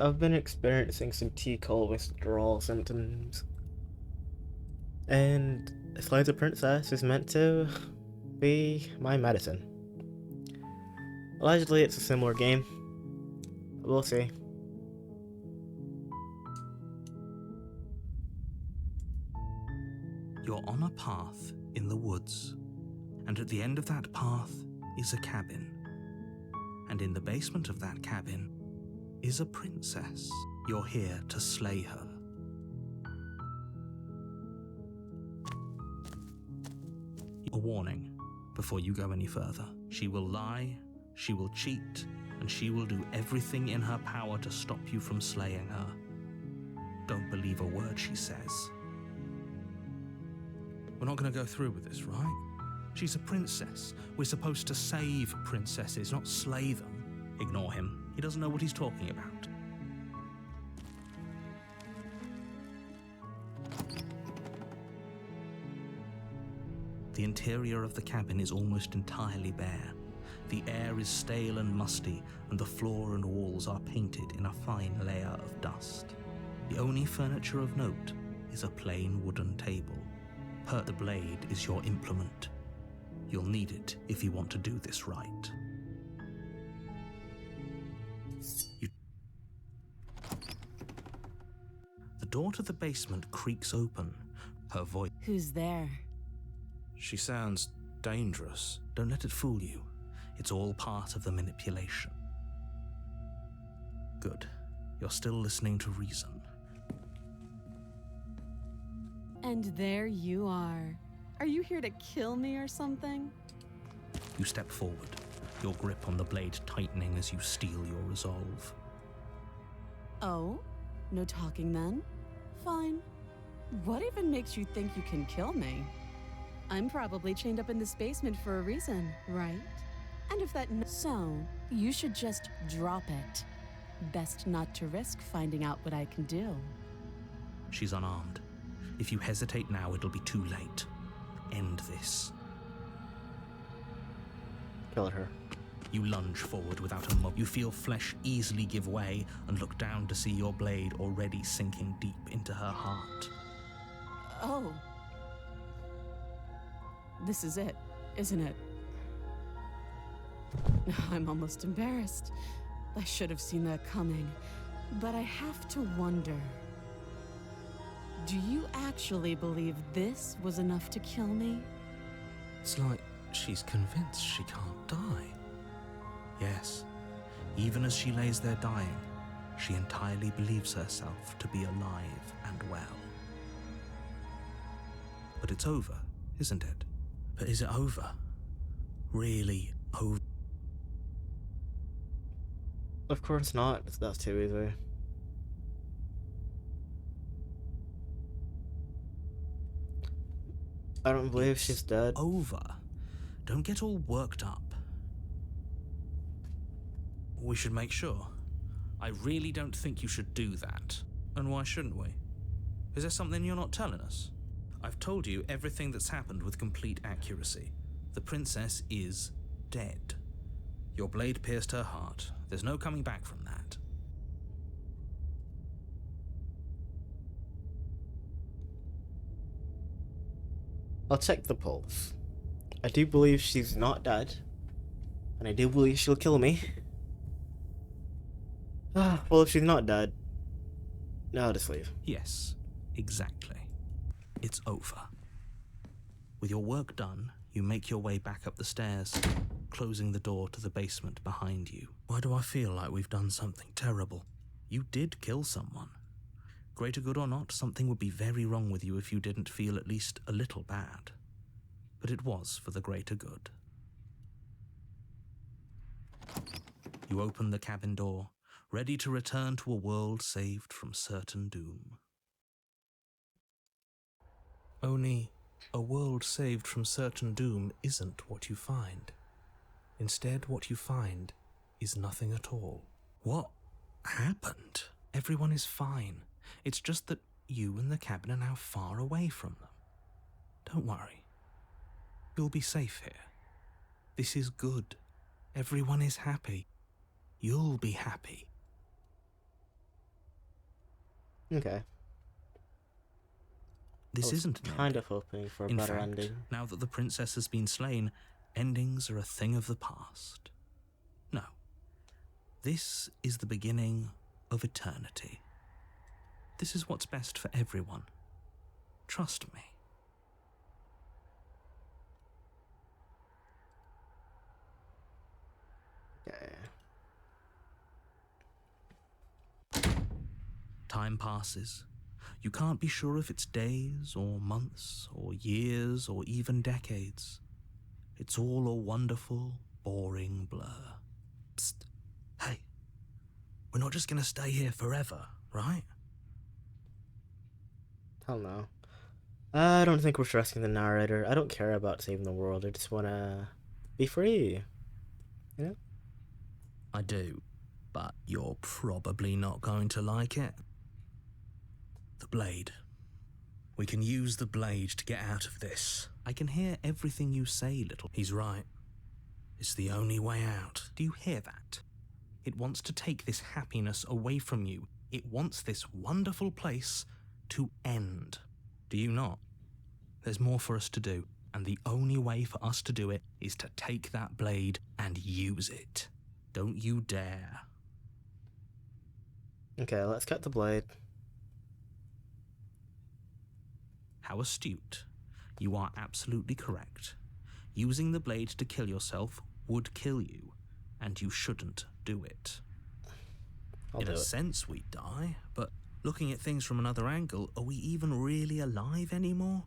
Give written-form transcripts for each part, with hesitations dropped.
I've been experiencing some T-call withdrawal symptoms, and Slay the Princess is meant to be my medicine. Allegedly, it's a similar game. We'll see. You're on a path in the woods, and at the end of that path is a cabin. And in the basement of that cabin is a princess. You're here to slay her. A warning before you go any further. She will lie, she will cheat, and she will do everything in her power to stop you from slaying her. Don't believe a word she says. We're not going to go through with this, right? She's a princess. We're supposed to save princesses, not slay them. Ignore him. He doesn't know what he's talking about. The interior of the cabin is almost entirely bare. The air is stale and musty, and the floor and walls are painted in a fine layer of dust. The only furniture of note is a plain wooden table. The blade is your implement. You'll need it if you want to do this right. The door to the basement creaks open. Her voice... Who's there? She sounds dangerous. Don't let it fool you. It's all part of the manipulation. Good. You're still listening to reason. And there you are. Are you here to kill me or something? You step forward, your grip on the blade tightening as you steel your resolve. Oh? No talking then? Fine. What even makes you think you can kill me? I'm probably chained up in this basement for a reason, right? And if that so, you should just drop it. Best not to risk finding out what I can do. She's unarmed. If you hesitate now, it'll be too late. End this. Kill her. You lunge forward without a mob. You feel flesh easily give way and look down to see your blade already sinking deep into her heart. Oh. This is it, isn't it? I'm almost embarrassed. I should have seen that coming. But I have to wonder. Do you actually believe this was enough to kill me? It's like she's convinced she can't die. Yes, even as she lays there dying, she entirely believes herself to be alive and well. But it's over, isn't it? But is it over? Really over? Of course not. That's too easy. I don't believe she's dead. Over. Don't get all worked up. We should make sure. I really don't think you should do that. And why shouldn't we? Is there something you're not telling us? I've told you everything that's happened with complete accuracy. The princess is dead. Your blade pierced her heart. There's no coming back from that. I'll check the pulse. I do believe she's not dead, and I do believe she'll kill me. Well, if she's not dead, now I'll just leave. Yes, exactly. It's over. With your work done, you make your way back up the stairs, closing the door to the basement behind you. Why do I feel like we've done something terrible? You did kill someone. Greater good or not, something would be very wrong with you if you didn't feel at least a little bad. But it was for the greater good. You open the cabin door, ready to return to a world saved from certain doom. Only, a world saved from certain doom isn't what you find. Instead, what you find is nothing at all. What happened? Everyone is fine. It's just that you and the cabin are now far away from them. Don't worry. You'll be safe here. This is good. Everyone is happy. You'll be happy. Okay. This I was isn't an kind ending. of hoping for a In better fact, ending. now that the princess has been slain, endings are a thing of the past. No. This is the beginning of eternity. This is what's best for everyone. Trust me. Okay. Time passes. You can't be sure if it's days or months or years or even decades. It's all a wonderful, boring blur. Psst. Hey, we're not just gonna stay here forever, right? Hell no. I don't think we're stressing the narrator. I don't care about saving the world. I just wanna be free. You know? I do, but you're probably not going to like it. The blade. We can use the blade to get out of this. I can hear everything you say, little. He's right. It's the only way out. Do you hear that? It wants to take this happiness away from you. It wants this wonderful place to end. Do you not? There's more for us to do, and the only way for us to do it is to take that blade and use it. Don't you dare. Okay, let's cut the blade. How astute. You are absolutely correct. Using the blade to kill yourself would kill you, and you shouldn't do it. In a sense, we die, but looking at things from another angle, are we even really alive anymore?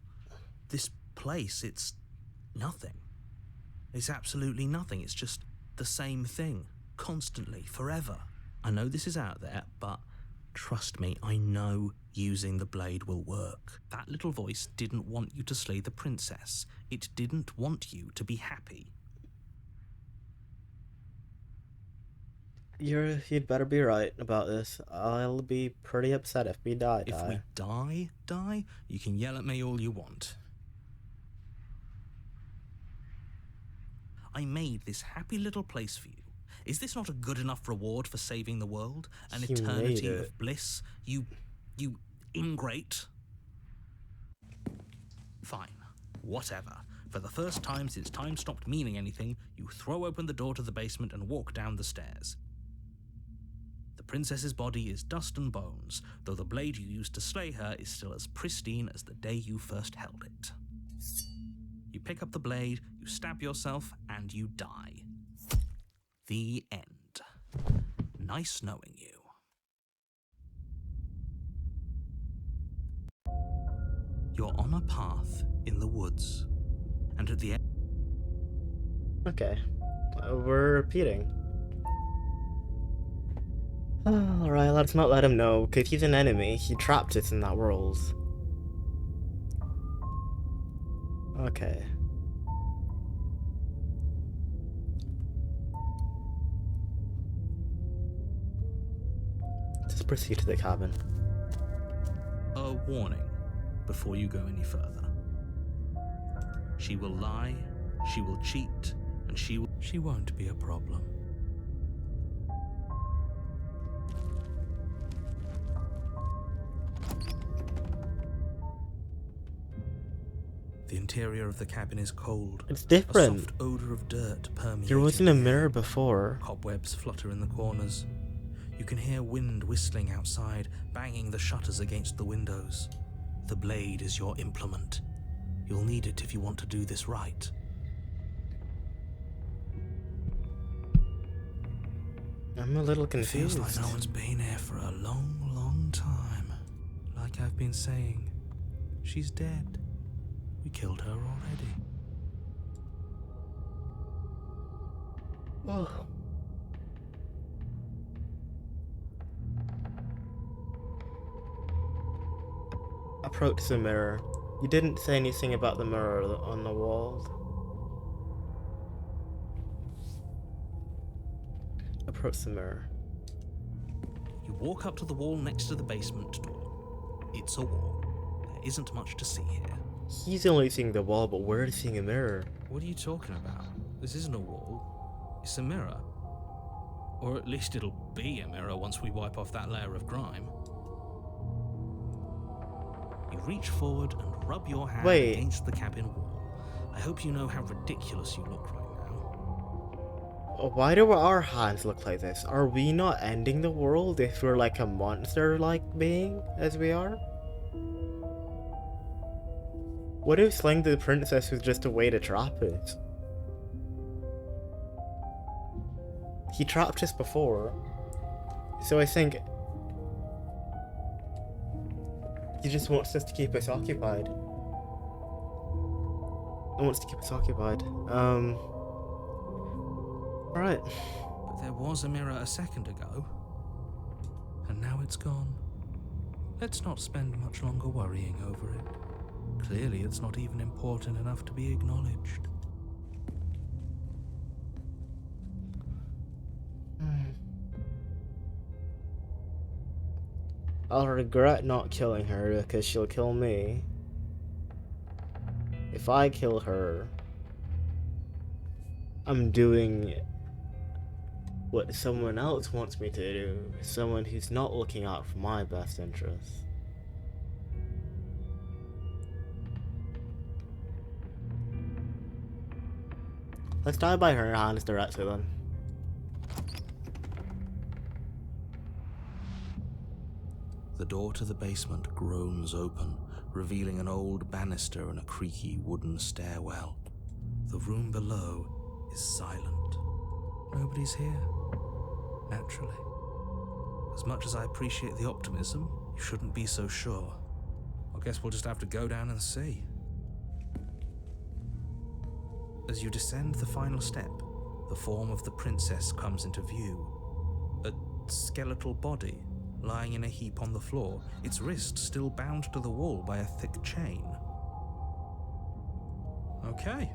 This place, it's nothing. It's absolutely nothing. It's just the same thing, constantly, forever. I know this is out there, but trust me, I know using the blade will work. That little voice didn't want you to slay the princess. It didn't want you to be happy. You'd better be right about this. I'll be pretty upset if we die. If we die, you can yell at me all you want. I made this happy little place for you. Is this not a good enough reward for saving the world? An You made eternity it. of bliss? You ingrate. Fine. Whatever. For the first time since time stopped meaning anything, you throw open the door to the basement and walk down the stairs. The princess's body is dust and bones, though the blade you used to slay her is still as pristine as the day you first held it. You pick up the blade, you stab yourself, and you die. The end. Nice knowing you. You're on a path in the woods, and at the end... Okay. We're repeating. Alright, let's not let him know, because he's an enemy. He trapped us in that world. Okay. Let's proceed to the cabin. A warning before you go any further. She will lie, she will cheat, and she won't be a problem. The interior of the cabin is cold. It's different. A soft odor of dirt permeates. There wasn't a mirror before. Cobwebs flutter in the corners. You can hear wind whistling outside, banging the shutters against the windows. The blade is your implement. You'll need it if you want to do this right. I'm a little It confused. feels like no one's been here for a long, long time. Like I've been saying, she's dead. We killed her already. Oh. Approach the mirror. You didn't say anything about the mirror on the wall. Approach the mirror. You walk up to the wall next to the basement door. It's a wall. There isn't much to see here. He's only seeing the wall, but we're seeing a mirror. What are you talking about? This isn't a wall. It's a mirror. Or at least it'll be a mirror once we wipe off that layer of grime. You reach forward and rub your hand Wait. against the cabin wall. I hope you know how ridiculous you look right now. Why do our hands look like this? Are we not ending the world if we're like a monster-like being, as we are? What if slaying the princess was just a way to trap us? He trapped us before, so I think he just wants us to keep us occupied. He wants to keep us occupied. Alright. But there was a mirror a second ago, and now it's gone. Let's not spend much longer worrying over it. Clearly, it's not even important enough to be acknowledged. I'll regret not killing her because she'll kill me. If I kill her, I'm doing what someone else wants me to do. Someone who's not looking out for my best interests. Let's die by her hands directly then. The door to the basement groans open, revealing an old banister and a creaky wooden stairwell. The room below is silent. Nobody's here. Naturally. As much as I appreciate the optimism, you shouldn't be so sure. I guess we'll just have to go down and see. As you descend the final step, the form of the princess comes into view. A skeletal body lying in a heap on the floor, its wrist still bound to the wall by a thick chain. Okay,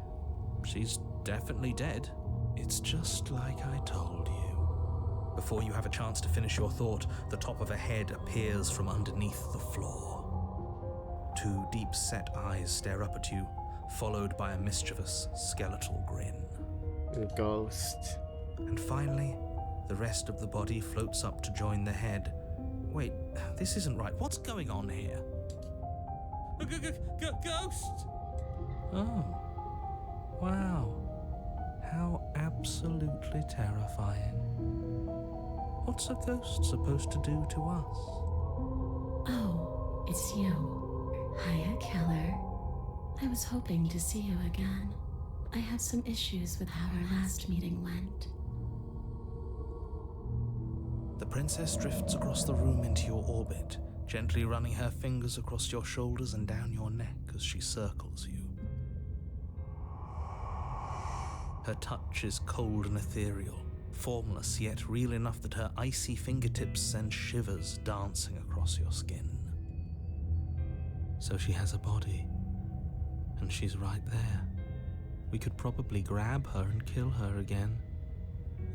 she's definitely dead. It's just like I told you. Before you have a chance to finish your thought, the top of a head appears from underneath the floor. Two deep-set eyes stare up at you, followed by a mischievous skeletal grin. Ghost. And finally, the rest of the body floats up to join the head. Wait, this isn't right. What's going on here? Ghost! Oh, wow. How absolutely terrifying. What's a ghost supposed to do to us? Oh, it's you. Hiya, Keller. I was hoping to see you again. I have some issues with how our last meeting went. The princess drifts across the room into your orbit, gently running her fingers across your shoulders and down your neck as she circles you. Her touch is cold and ethereal, formless yet real enough that her icy fingertips send shivers dancing across your skin. So she has a body, and she's right there. We could probably grab her and kill her again,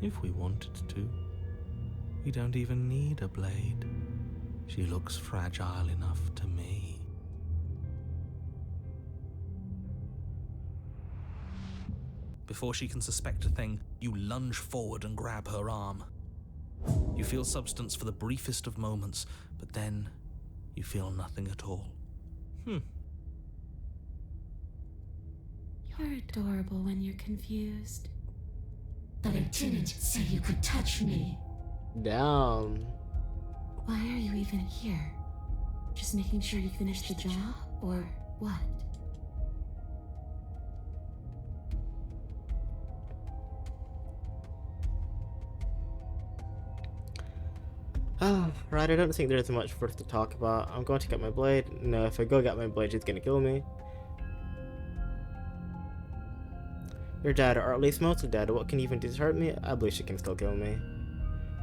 if we wanted to. We don't even need a blade. She looks fragile enough to me. Before she can suspect a thing, you lunge forward and grab her arm. You feel substance for the briefest of moments, but then you feel nothing at all. You're adorable when you're confused. But I didn't say you could touch me. Damn. Why are you even here? Just making sure you finish the job, or what? Right, I don't think there's much for us to talk about. I'm going to get my blade. No, if I go get my blade, she's gonna kill me. You're dead, or at least mostly dead. What can even disturb me? I believe she can still kill me.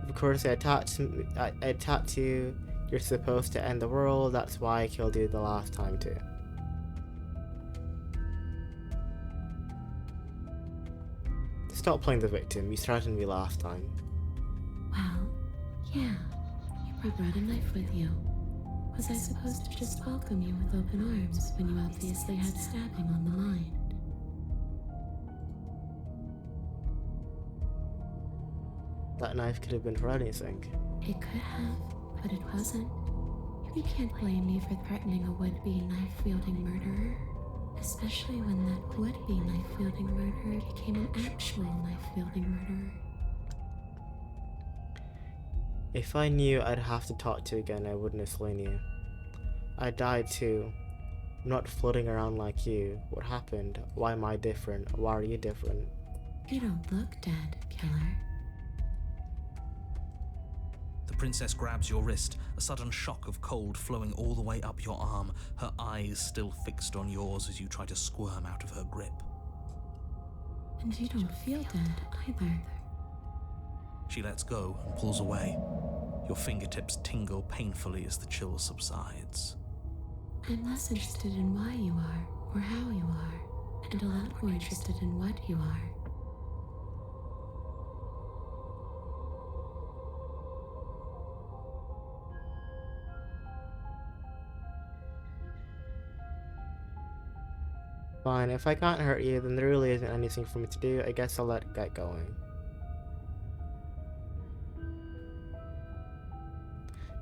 Of course, I attacked you. You're supposed to end the world. That's why I killed you the last time too. Stop playing the victim. You threatened me last time. Well, yeah. You brought a knife with you. Was I supposed to just welcome you with open arms when you obviously had stabbing on the mind? That knife could have been for anything. It could have, but it wasn't. You You can't blame me for threatening a would-be knife-wielding murderer. Especially when that would-be knife-wielding murderer became an actual knife-wielding murderer. If I knew I'd have to talk to you again, I wouldn't have slain you. I died too. I'm not floating around like you. What happened? Why am I different? Why are you different? You don't look dead, killer. The princess grabs your wrist, a sudden shock of cold flowing all the way up your arm, her eyes still fixed on yours as you try to squirm out of her grip. And you don't feel dead either. She lets go and pulls away. Your fingertips tingle painfully as the chill subsides. I'm less interested in why you are, or how you are, and a lot more interested in what you are. Fine, if I can't hurt you, then there really isn't anything for me to do. I guess I'll let it get going.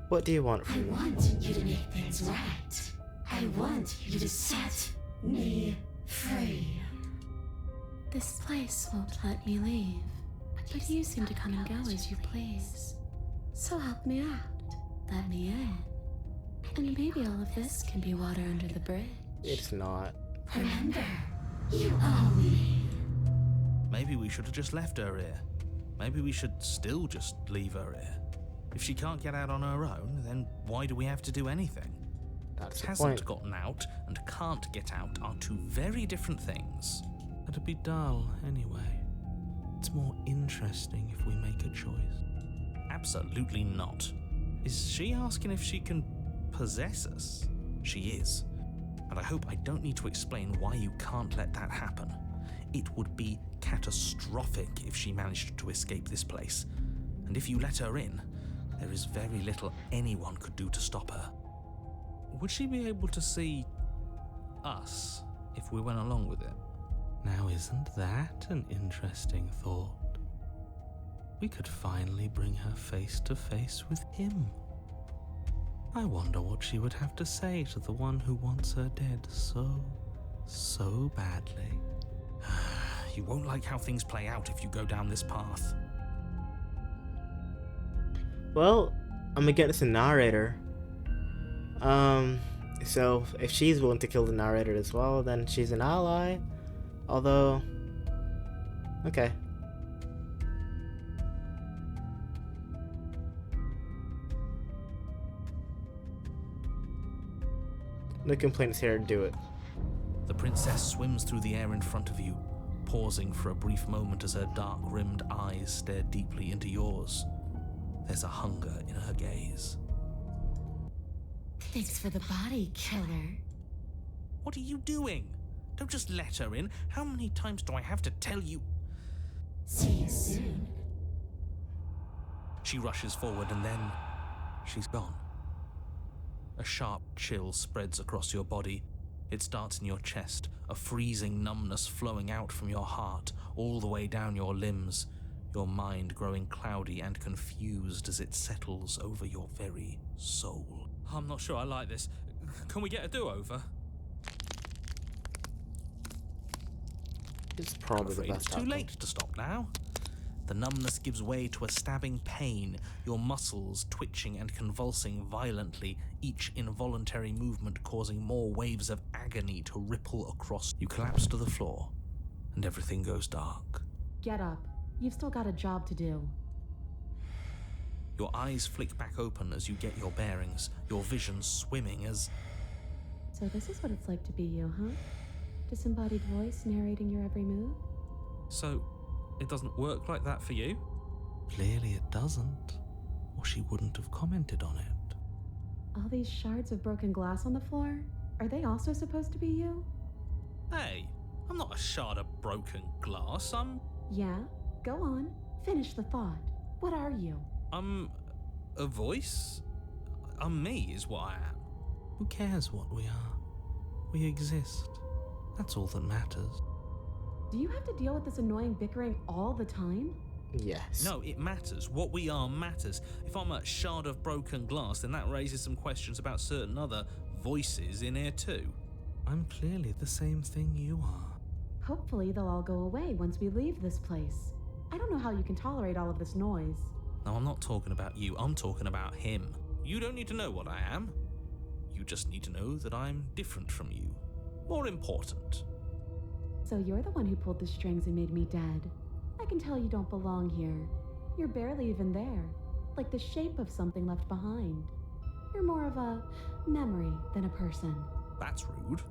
What do you want I from me? want you to make things right. I want you to set me free. This place won't let me leave, but you seem to come and go as you please. So help me out. Let me in. And maybe all of this can be water under the bridge. It's not. Remember, you owe me. Maybe we should have just left her here. Maybe we should still just leave her here. If she can't get out on her own, then why do we have to do anything? That's the Hasn't point. gotten out and can't get out are two very different things. It'd be dull anyway. It's more interesting if we make a choice. Absolutely not. Is she asking if she can possess us? She is. And I hope I don't need to explain why you can't let that happen. It would be catastrophic if she managed to escape this place. And if you let her in, there is very little anyone could do to stop her. Would she be able to see us if we went along with it? Now, isn't that an interesting thought? We could finally bring her face to face with him. I wonder what she would have to say to the one who wants her dead so badly. You won't like how things play out if you go down this path. Well, I'm gonna get this a narrator. So if she's willing to kill the narrator as well, then she's an ally. Although, okay. No complaints here, do it. The princess swims through the air in front of you, pausing for a brief moment as her dark-rimmed eyes stare deeply into yours. There's a hunger in her gaze. Thanks for the body, killer. What are you doing? Don't just let her in. How many times do I have to tell you? See you soon. She rushes forward and then she's gone. A sharp chill spreads across your body. It starts in your chest, a freezing numbness flowing out from your heart, all the way down your limbs, your mind growing cloudy and confused as it settles over your very soul. I'm not sure I like this. Can we get a do-over? It's I'm probably the afraid best it's too outcome. late to stop now. The numbness gives way to a stabbing pain, your muscles twitching and convulsing violently, each involuntary movement causing more waves of agony to ripple across. You collapse to the floor, and everything goes dark. Get up. You've still got a job to do. Your eyes flick back open as you get your bearings, your vision swimming as... So this is what it's like to be you, huh? Disembodied voice narrating your every move? So, it doesn't work like that for you? Clearly it doesn't, or she wouldn't have commented on it. All these shards of broken glass on the floor? Are they also supposed to be you? Hey, I'm not a shard of broken glass, Yeah? Go on. Finish the thought. What are you? I'm a voice? I'm me is what I am. Who cares what we are? We exist. That's all that matters. Do you have to deal with this annoying bickering all the time? Yes. No, it matters. What we are matters. If I'm a shard of broken glass, then that raises some questions about certain other voices in here too. I'm clearly the same thing you are. Hopefully they'll all go away once we leave this place. I don't know how you can tolerate all of this noise. No, I'm not talking about you. I'm talking about him. You don't need to know what I am. You just need to know that I'm different from you. More important. So you're the one who pulled the strings and made me dead. I can tell you don't belong here. You're barely even there, like the shape of something left behind. You're more of a memory than a person. That's rude.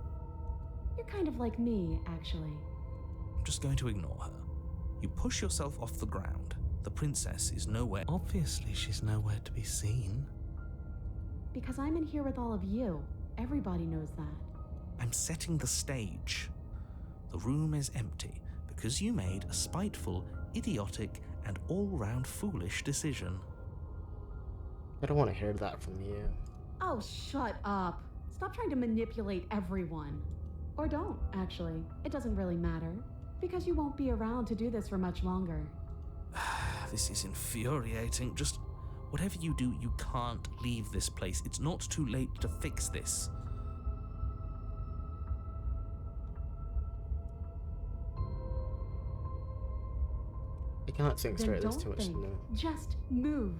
You're kind of like me, actually. I'm just going to ignore her. You push yourself off the ground. The princess is nowhere. Obviously, she's nowhere to be seen. Because I'm in here with all of you. Everybody knows that. I'm setting the stage. The room is empty because you made a spiteful, idiotic, and all-round foolish decision. I don't want to hear that from you. Oh, shut up. Stop trying to manipulate everyone. Or don't, actually. It doesn't really matter. Because you won't be around to do this for much longer. This is infuriating. Just whatever you do, you can't leave this place. It's not too late to fix this. I can't think Then straight, there's don't too much to think. know. Just move.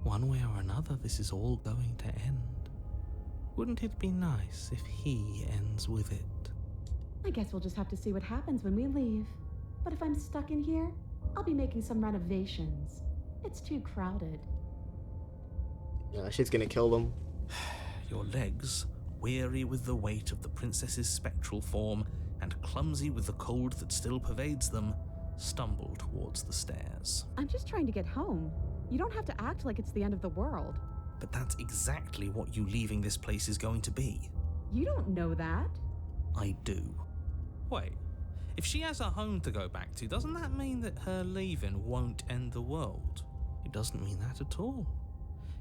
One way or another, this is all going to end. Wouldn't it be nice if he ends with it? I guess we'll just have to see what happens when we leave. But if I'm stuck in here, I'll be making some renovations. It's too crowded. Yeah, she's gonna kill them. Your legs, weary with the weight of the princess's spectral form and clumsy with the cold that still pervades them, stumble towards the stairs. I'm just trying to get home. You don't have to act like it's the end of the world. But that's exactly what you leaving this place is going to be. You don't know that. I do. Wait, if she has a home to go back to, doesn't that mean that her leaving won't end the world? It doesn't mean that at all.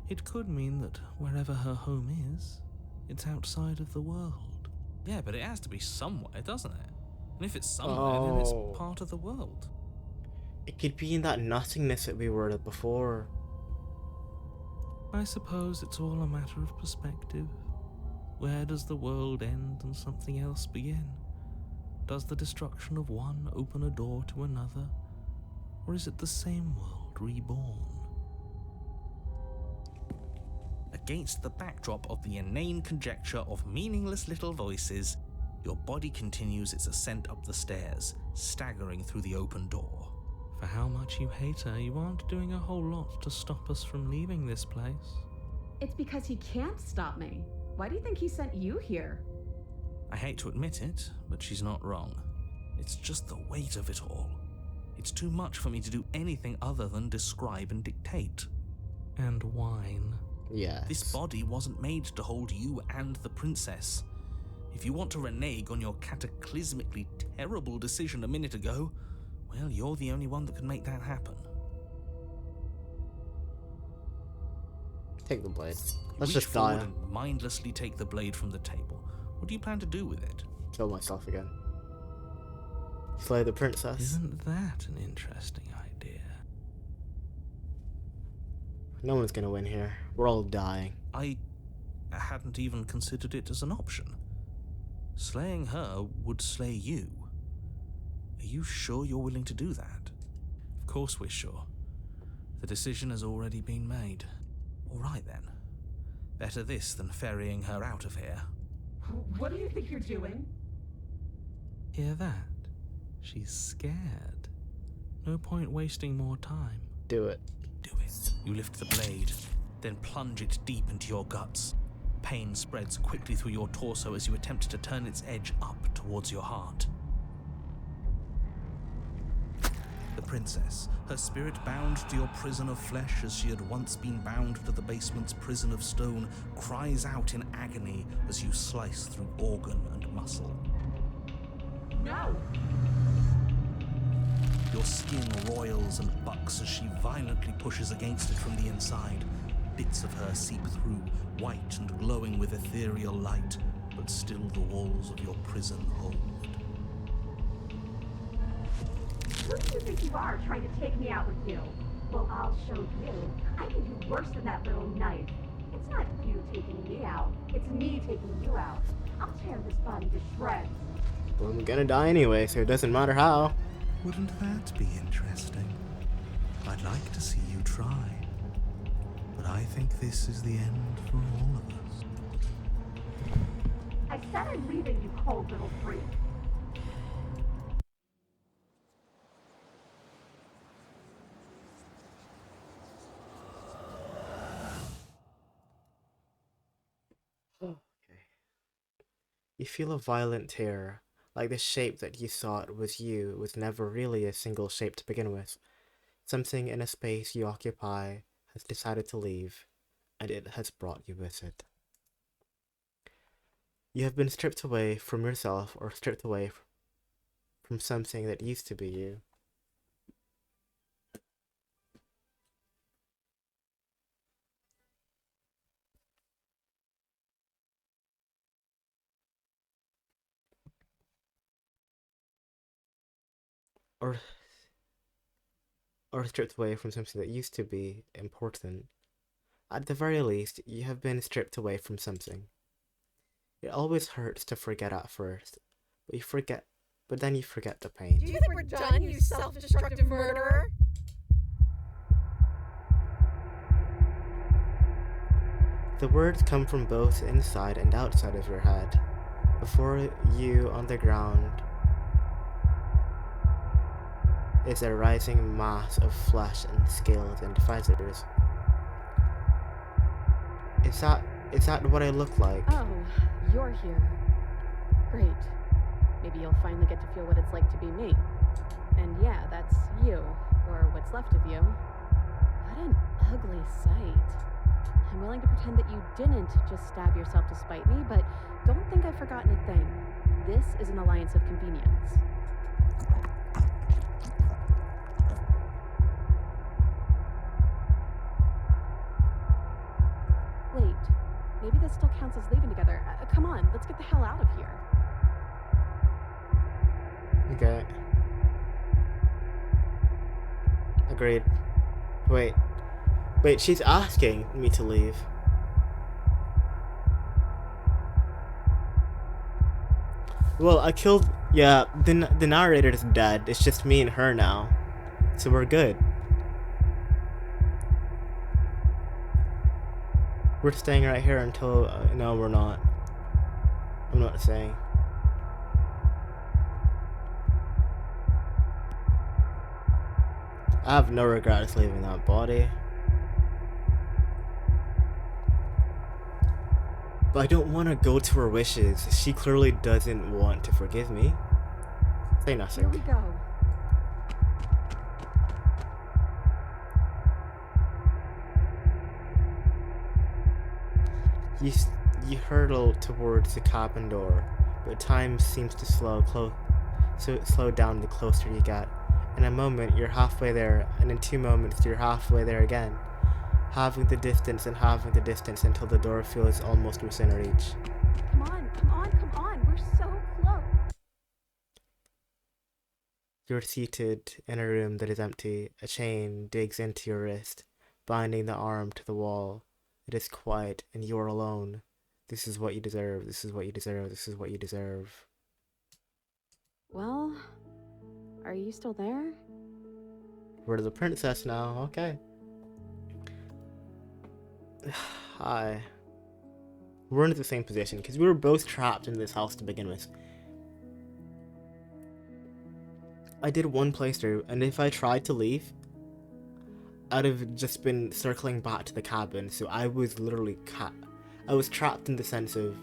It could mean that wherever her home is, it's outside of the world. Yeah, but it has to be somewhere, doesn't it? And if it's somewhere, then it's part of the world. It could be in that nothingness that we were at before. I suppose it's all a matter of perspective. Where does the world end and something else begin? Does the destruction of one open a door to another? Or is it the same world reborn? Against the backdrop of the inane conjecture of meaningless little voices, your body continues its ascent up the stairs, staggering through the open door. For how much you hate her, you aren't doing a whole lot to stop us from leaving this place. It's because he can't stop me. Why do you think he sent you here? I hate to admit it, but she's not wrong. It's just the weight of it all. It's too much for me to do anything other than describe and dictate. And whine. Yes. This body wasn't made to hold you and the princess. If you want to renege on your cataclysmically terrible decision a minute ago, well, you're the only one that can make that happen. Take the blade. You Let's reach just forward die. and mindlessly take the blade from the table. What do you plan to do with it? Kill myself again. Slay the princess. Isn't that an interesting idea? No one's gonna win here. We're all dying. I hadn't even considered it as an option. Slaying her would slay you. Are you sure you're willing to do that? Of course we're sure. The decision has already been made. All right then. Better this than ferrying her out of here. What do you think you're doing? Hear that? She's scared. No point wasting more time. Do it. Do it. You lift the blade, then plunge it deep into your guts. Pain spreads quickly through your torso as you attempt to turn its edge up towards your heart. The princess, her spirit bound to your prison of flesh as she had once been bound to the basement's prison of stone, cries out in agony as you slice through organ and muscle. No! Your skin roils and bucks as she violently pushes against it from the inside. Bits of her seep through, white and glowing with ethereal light, but still the walls of your prison hold. Who do you think you are, trying to take me out with you? Well, I'll show you. I can do worse than that little knife. It's not you taking me out. It's me taking you out. I'll tear this body to shreds. Well, I'm gonna die anyway, so it doesn't matter how. Wouldn't that be interesting? I'd like to see you try. But I think this is the end for all of us. I said I'm leaving, you cold little freak. You feel a violent tear, like the shape that you thought was you was never really a single shape to begin with. Something in a space you occupy has decided to leave, and it has brought you with it. You have been stripped away from yourself, or stripped away from something that used to be you. Or stripped away from something that used to be important. At the very least, you have been stripped away from something. It always hurts to forget at first, but then you forget the pain. Do you think we're done, you self-destructive murderer? The words come from both inside and outside of your head. Before you on the ground is a rising mass of flesh and scales and feathers. Is that what I look like? Oh, you're here. Great. Maybe you'll finally get to feel what it's like to be me. And yeah, that's you, or what's left of you. What an ugly sight. I'm willing to pretend that you didn't just stab yourself to spite me, but don't think I've forgotten a thing. This is an alliance of convenience. Wait, maybe this still counts as leaving together. Come on, let's get the hell out of here. Okay. Agreed. Wait, she's asking me to leave. Well, I killed... Yeah, the narrator is dead. It's just me and her now. So we're good. We're staying right here until... no, we're not. I'm not saying. I have no regrets leaving that body. But I don't want to go to her wishes. She clearly doesn't want to forgive me. Say nothing. Here we go. You hurtle towards the cabin door, but time seems to slow down the closer you get. In a moment, you're halfway there, and in 2 moments, you're halfway there again. Halving the distance and halving the distance until the door feels almost within reach. Come on, we're so close. You're seated in a room that is empty. A chain digs into your wrist, binding the arm to the wall. It is quiet, and you are alone. This is what you deserve. This is what you deserve. This is what you deserve. Well, are you still there? We're the princess now. Okay. Hi. We're in the same position because we were both trapped in this house to begin with. I did one playthrough, and if I tried to leave, I'd have just been circling back to the cabin. So I was literally I was trapped in the sense of,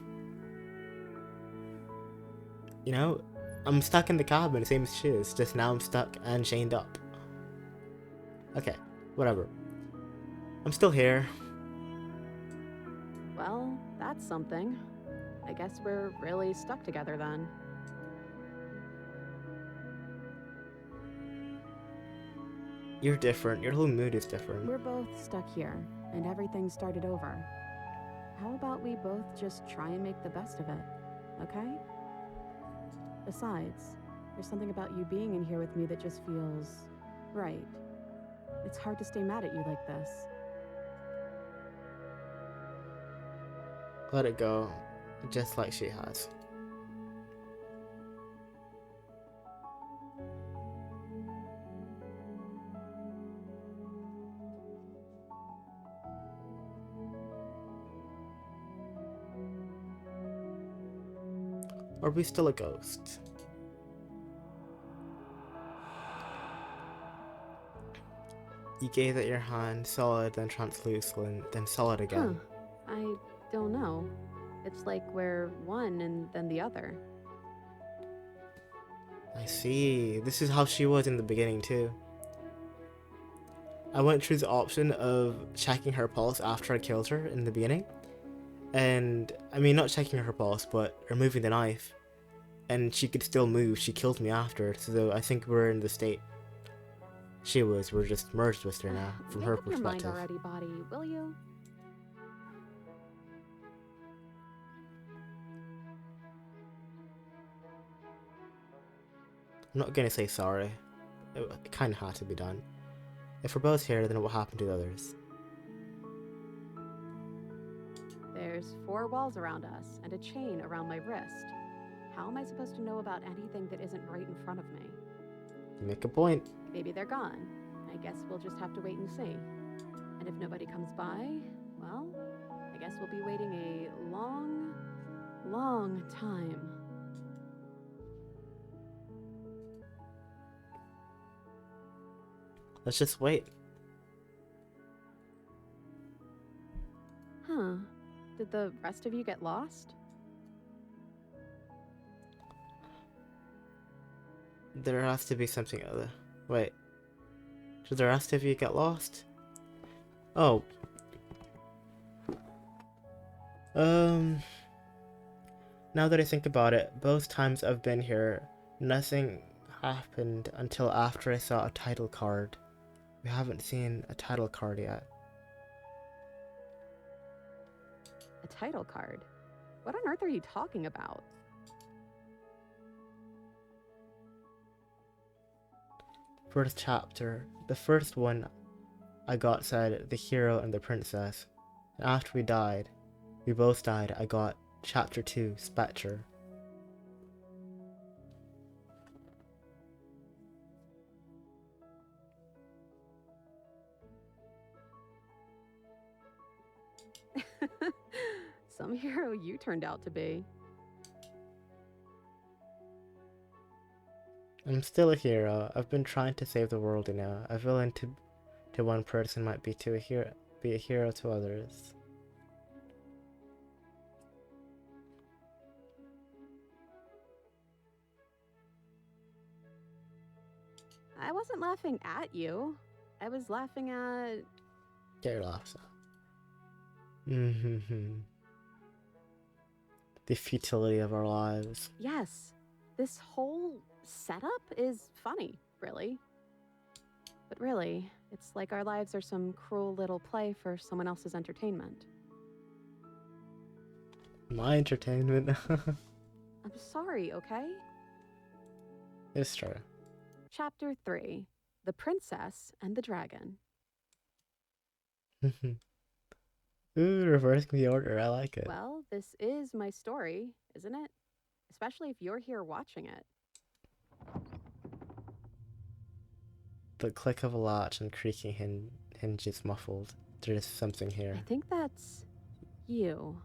you know, I'm stuck in the cabin, same as she is. Just now I'm stuck and chained up. Okay, whatever. I'm still here. Well, that's something. I guess we're really stuck together then. You're different. Your whole mood is different. We're both stuck here, and everything started over. How about we both just try and make the best of it, okay? Besides, There's something about you being in here with me that just feels right. It's hard to stay mad at you like this. Let it go, just like she has. Are we still a ghost? You gaze at your hand, solid, then translucent, then solid again. I don't know. It's like we're one and then the other. I see. This is how she was in the beginning too. I went through the option of checking her pulse after I killed her in the beginning. And, I mean, not checking her pulse, but removing the knife. And she could still move. She killed me after. So I think we're in the state she was. We're just merged with her now, from her Make up your mind perspective. already, body, will you? I'm not gonna say sorry. It kinda had to be done. If we're both here, then what happened to the others? There's 4 walls around us and a chain around my wrist. How am I supposed to know about anything that isn't right in front of me? You make a point. Maybe they're gone. I guess we'll just have to wait and see. And if nobody comes by, well, I guess we'll be waiting a long, long time. Let's just wait. Huh. Did the rest of you get lost? There has to be something other. Wait. Did the rest of you get lost? Oh. Now that I think about it, both times I've been here, nothing happened until after I saw a title card. We haven't seen a title card yet. A title card? What on earth are you talking about? First chapter. The first one I got said the hero and the princess. And after we both died, I got chapter 2, Spectre. Some hero you turned out to be. I'm still a hero. I've been trying to save the world, you know. A villain to one person might be a hero to others. I wasn't laughing at you. I was laughing at... Get your laughs out. The futility of our lives. Yes, this whole setup is funny, really. But really, it's like our lives are some cruel little play for someone else's entertainment. My entertainment. I'm sorry, okay? It's true. Chapter 3, The Princess and the Dragon. Ooh, reversing the order. I like it. Well, this is my story, isn't it? Especially if you're here watching it. The click of a latch and creaking hinges muffled. There is something here. I think that's you.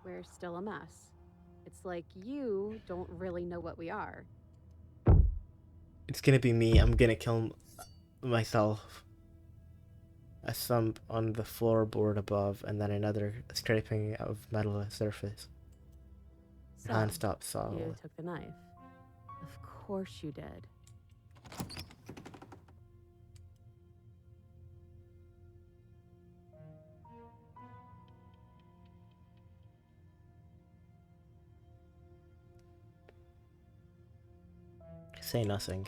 We're still a mess. It's like you don't really know what we are. It's gonna be me. I'm gonna kill myself. A thump on the floorboard above, and then another scraping of metal surface. So, Hand stops you solid. took the knife. Of course you did. Say nothing.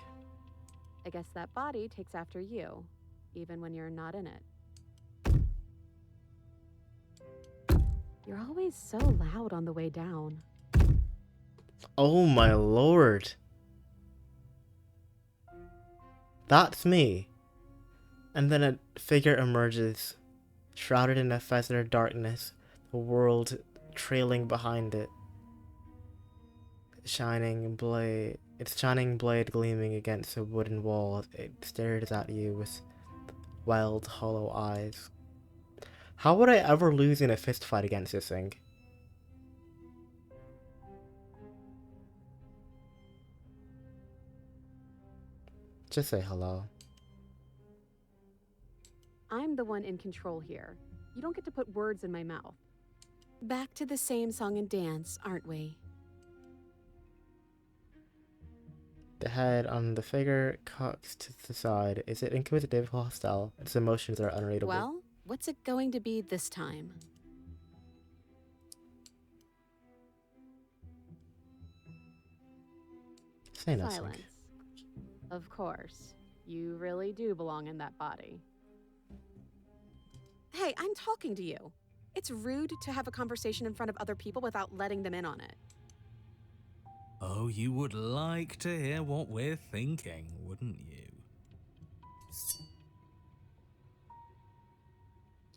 I guess that body takes after you, even when you're not in it. You're always so loud on the way down. Oh my lord. That's me. And then a figure emerges, shrouded in a feathered darkness, the world trailing behind it. Its shining blade gleaming against a wooden wall. It stares at you with wild, hollow eyes. How would I ever lose in a fist fight against this thing? Just say hello. I'm the one in control here. You don't get to put words in my mouth. Back to the same song and dance, aren't we? The head on the figure cocks to the side. Is it inquisitive or hostile? Its emotions are unreadable. Well, what's it going to be this time? Say nothing. Silence. Of course. You really do belong in that body. Hey, I'm talking to you. It's rude to have a conversation in front of other people without letting them in on it. Oh, you would like to hear what we're thinking, wouldn't you?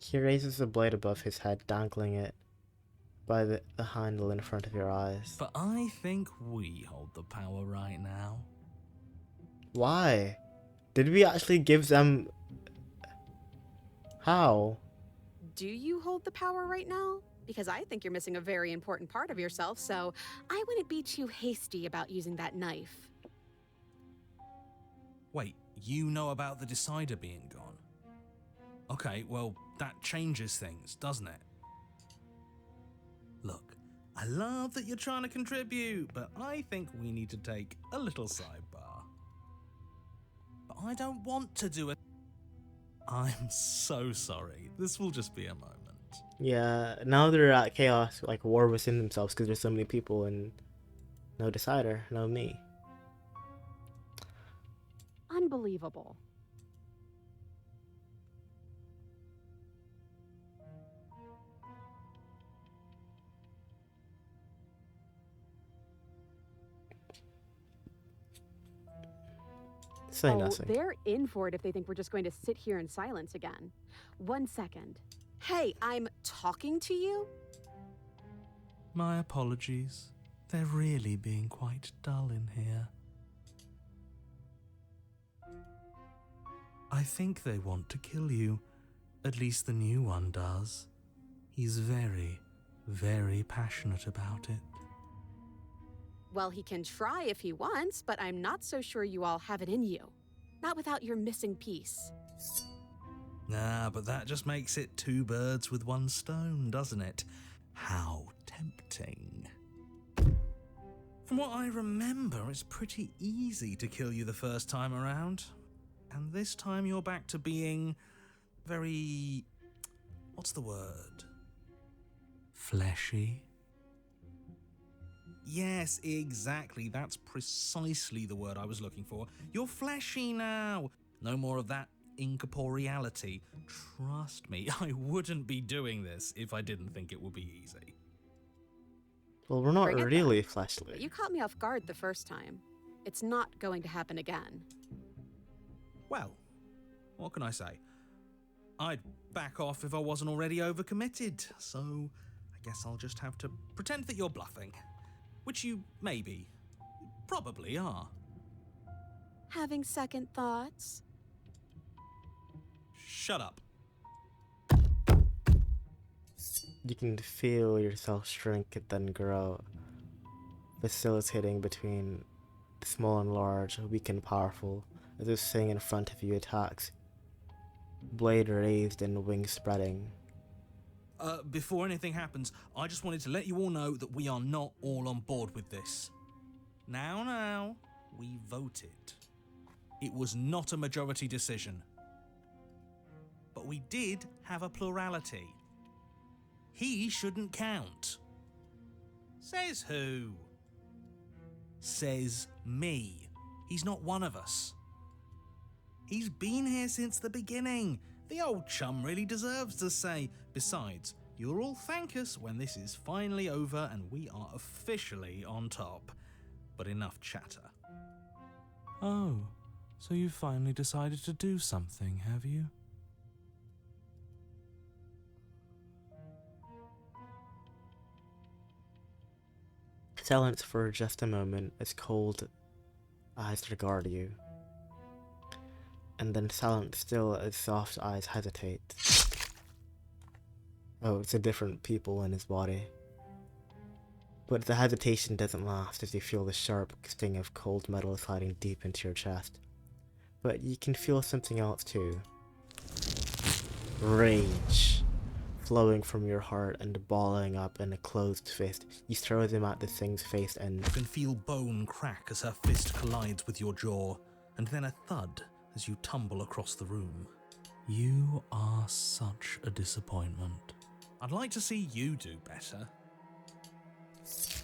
He raises the blade above his head, dangling it by the handle in front of your eyes. But I think we hold the power right now. Why? Did we actually give them... How? Do you hold the power right now? Because I think you're missing a very important part of yourself, so I wouldn't be too hasty about using that knife. Wait, you know about the Decider being gone? Okay, well, that changes things, doesn't it? Look, I love that you're trying to contribute, but I think we need to take a little sidebar. But I don't want to do it. I'm so sorry. This will just be a moment. Yeah, now they're at chaos, like war within themselves, because there's so many people and no Decider, no me. Unbelievable. Say nothing. They're in for it if they think we're just going to sit here in silence again. 1 second. Hey, I'm talking to you? My apologies. They're really being quite dull in here. I think they want to kill you. At least the new one does. He's very, very passionate about it. Well, he can try if he wants, but I'm not so sure you all have it in you. Not without your missing piece. Nah, but that just makes it 2 birds with 1 stone, doesn't it? How tempting. From what I remember, it's pretty easy to kill you the first time around. And this time you're back to being very... what's the word? Fleshy? Yes, exactly. That's precisely the word I was looking for. You're fleshy now. No more of that incorporeality. Trust me, I wouldn't be doing this if I didn't think it would be easy. Well, we're not Bring it really then. fleshly. You caught me off guard the first time. It's not going to happen again. Well, what can I say? I'd back off if I wasn't already overcommitted, so I guess I'll just have to pretend that you're bluffing. Which you maybe, probably are. Having second thoughts? Shut up. You can feel yourself shrink and then grow, facilitating between small and large, weak and powerful, as this thing in front of you attacks, blade raised and wings spreading. Before anything happens, I just wanted to let you all know that we are not all on board with this. Now, we voted. It was not a majority decision. But we did have a plurality. He shouldn't count. Says who? Says me. He's not one of us. He's been here since the beginning. The old chum really deserves to say. Besides, You'll all thank us when this is finally over and we are officially on top. But enough chatter. Oh, so you finally decided to do something, have you? Silence for just a moment as cold eyes regard you. And then silence still as soft eyes hesitate. Oh, it's a different people in his body. But the hesitation doesn't last as you feel the sharp sting of cold metal sliding deep into your chest. But you can feel something else too. Rage. Flowing from your heart and balling up in a closed fist. You throw them at the thing's face and You can feel bone crack as her fist collides with your jaw, and then a thud as you tumble across the room. You are such a disappointment. I'd like to see you do better.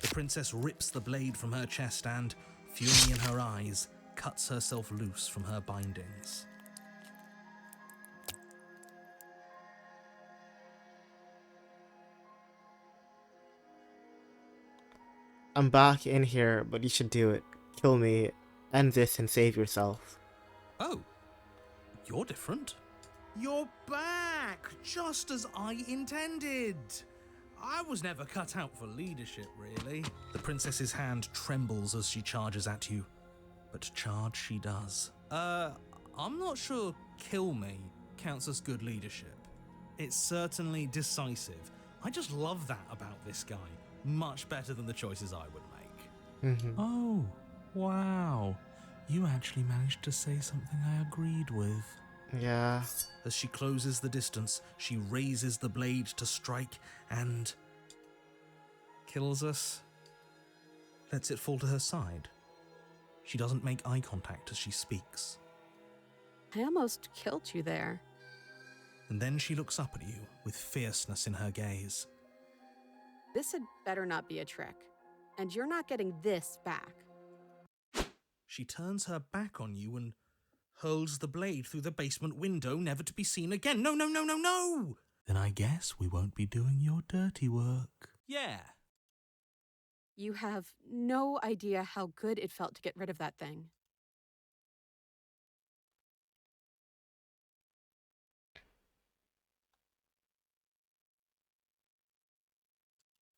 The princess rips the blade from her chest and, fury in her eyes, cuts herself loose from her bindings. I'm back in here, but you should do it. Kill me, end this and save yourself. Oh, you're different. You're back, just as I intended. I was never cut out for leadership, really. The princess's hand trembles as she charges at you, but charge she does. I'm not sure kill me counts as good leadership. It's certainly decisive. I just love that about this guy. Much better than the choices I would make. Oh, wow. You actually managed to say something I agreed with. Yeah. As she closes the distance, she raises the blade to strike and kills us. Lets it fall to her side. She doesn't make eye contact as she speaks. I almost killed you there. And then she looks up at you with fierceness in her gaze. This had better not be a trick. And you're not getting this back. She turns her back on you and hurls the blade through the basement window, never to be seen again. No, no, no, no, no! Then I guess we won't be doing your dirty work. Yeah. You have no idea how good it felt to get rid of that thing.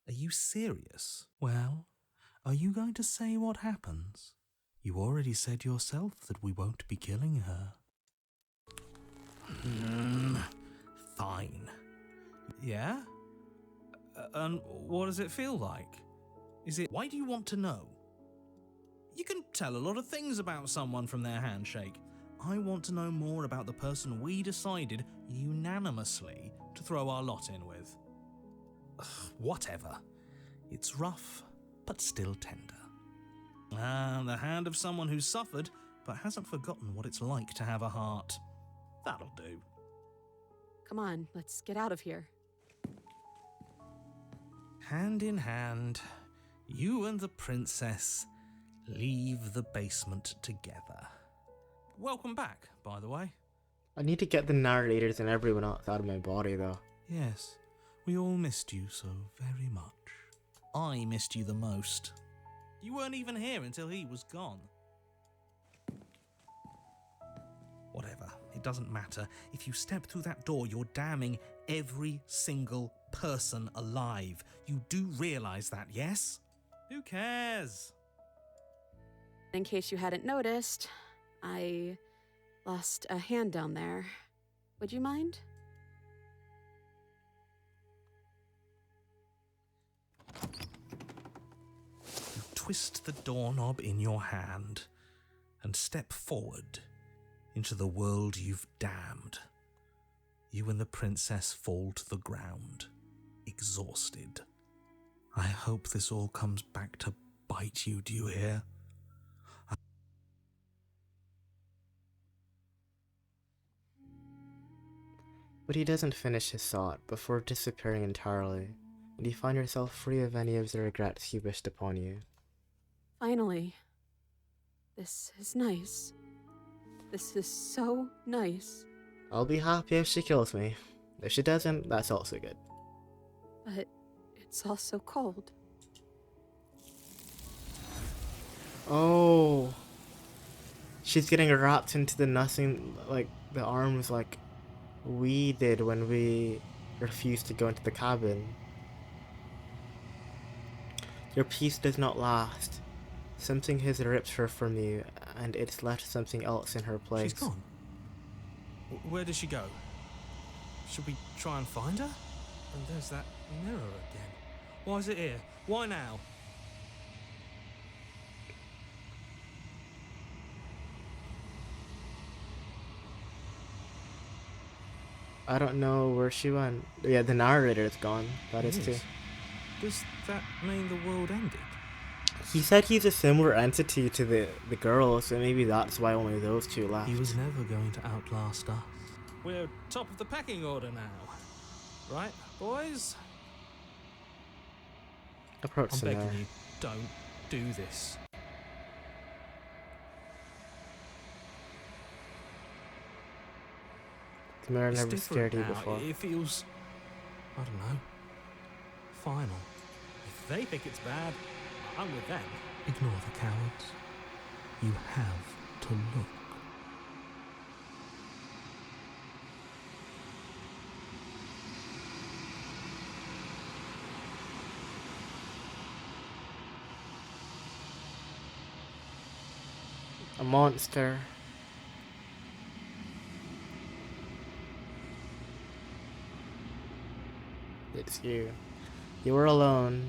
Are you serious? Well, are you going to say what happens? You already said yourself that we won't be killing her. Fine. Yeah? And what does it feel like? Why do you want to know? You can tell a lot of things about someone from their handshake. I want to know more about the person we decided unanimously to throw our lot in with. Ugh, whatever. It's rough, but still tender. The hand of someone who's suffered, but hasn't forgotten what it's like to have a heart. That'll do. Come on, let's get out of here. Hand in hand, you and the princess leave the basement together. Welcome back, by the way. I need to get the narrators and everyone else out of my body, though. Yes, we all missed you so very much. I missed you the most. You weren't even here until he was gone. Whatever, it doesn't matter. If you step through that door, you're damning every single person alive. You do realize that, yes? Who cares? In case you hadn't noticed, I lost a hand down there. Would you mind? You twist the doorknob in your hand and step forward into the world you've damned. You and the princess fall to the ground, exhausted. I hope this all comes back to bite you, do you hear? But he doesn't finish his thought before disappearing entirely, and you find yourself free of any of the regrets he wished upon you. Finally. This is nice. This is so nice. I'll be happy if she kills me. If she doesn't, that's also good. but it's also cold. Oh. She's getting wrapped into the nothing, like the arms, like we did when we refused to go into the cabin. Your peace does not last. Something has ripped her from you, and it's left something else in her place. She's gone. Where does she go? Should we try and find her? And there's that mirror again. Why is it here? Why now? I don't know where she went. Yeah, the narrator is gone. That It is too. Does that mean the world ended? He said he's a similar entity to the girl, so maybe that's why only those two left. He was never going to outlast us. We're top of the pecking order now. Right, boys? Approach I'm them begging there. you, don't do this. The mirror It's never different scared you now. before. It feels, I don't know, final. If they think it's bad, I'm with them. Ignore the cowards. You have to look. A monster. It's you. You are alone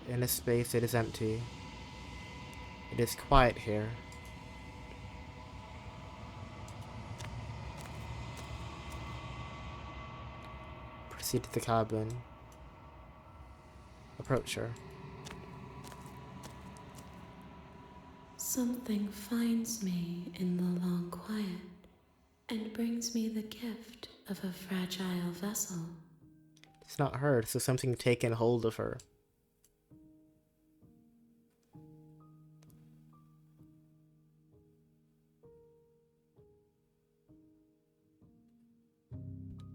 in a space that is empty. It is quiet here. Proceed to the cabin. Approach her. Something finds me in the long quiet and brings me the gift of a fragile vessel. It's not her, so something taken hold of her.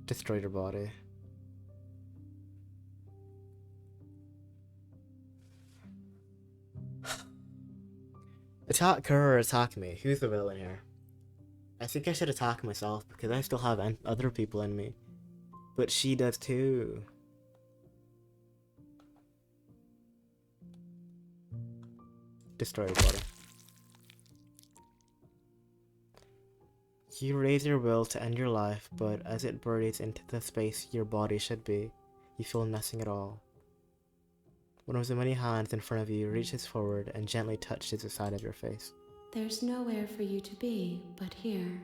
Destroyed her body. Attack her or attack me? Who's the villain here? I think I should attack myself because I still have other people in me. But she does too. Destroy your body. You raise your will to end your life, but as it buries into the space your body should be, you feel nothing at all. One of the many hands in front of you reaches forward and gently touches the side of your face. There's nowhere for you to be but here.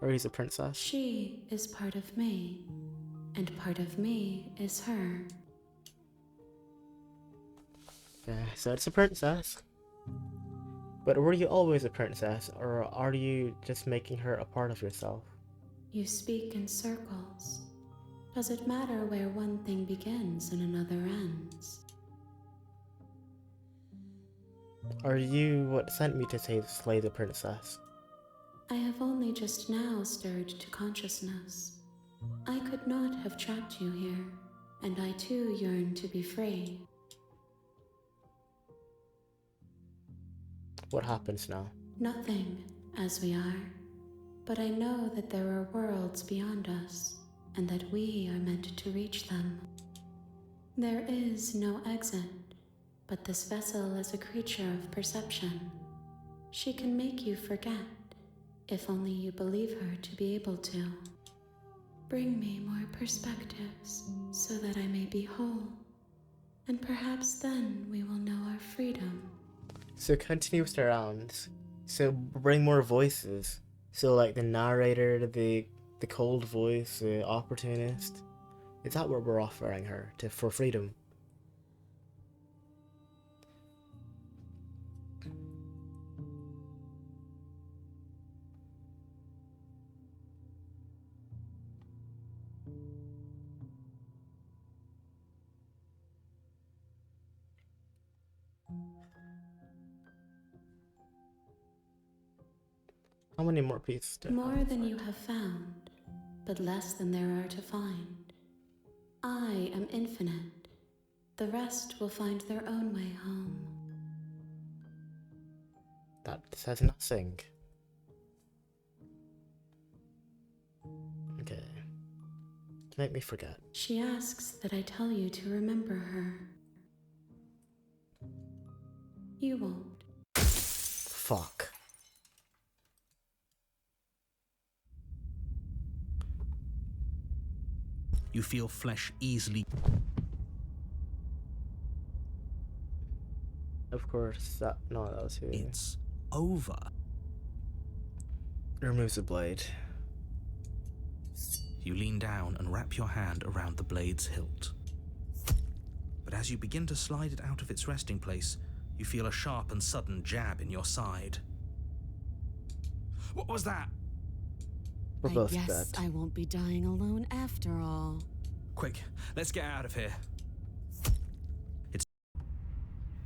Or he's a princess. She is part of me, and part of me is her. Yeah, so it's a princess. But were you always a princess, or are you just making her a part of yourself? You speak in circles. Does it matter where one thing begins and another ends? Are you what sent me to slay the princess? I have only just now stirred to consciousness. I could not have trapped you here, and I too yearn to be free. What happens now? Nothing, as we are. But I know that there are worlds beyond us, and that we are meant to reach them. There is no exit, but this vessel is a creature of perception. She can make you forget, if only you believe her to be able to. Bring me more perspectives, so that I may be whole, and perhaps then we will know our freedom. So continuous around. So bring more voices. So like the narrator, the cold voice, the opportunist. Is that what we're offering her for freedom? How many more pieces do I More have? than you have found, but less than there are to find. I am infinite. The rest will find their own way home. That says nothing. Okay. Make me forget. She asks that I tell you to remember her. You won't. Fuck. You feel flesh easily. Of course, that was who. It's over. Removes the blade. You lean down and wrap your hand around the blade's hilt. But as you begin to slide it out of its resting place, you feel a sharp and sudden jab in your side. What was that? We're I both guess dead. I won't be dying alone after all. Quick, let's get out of here.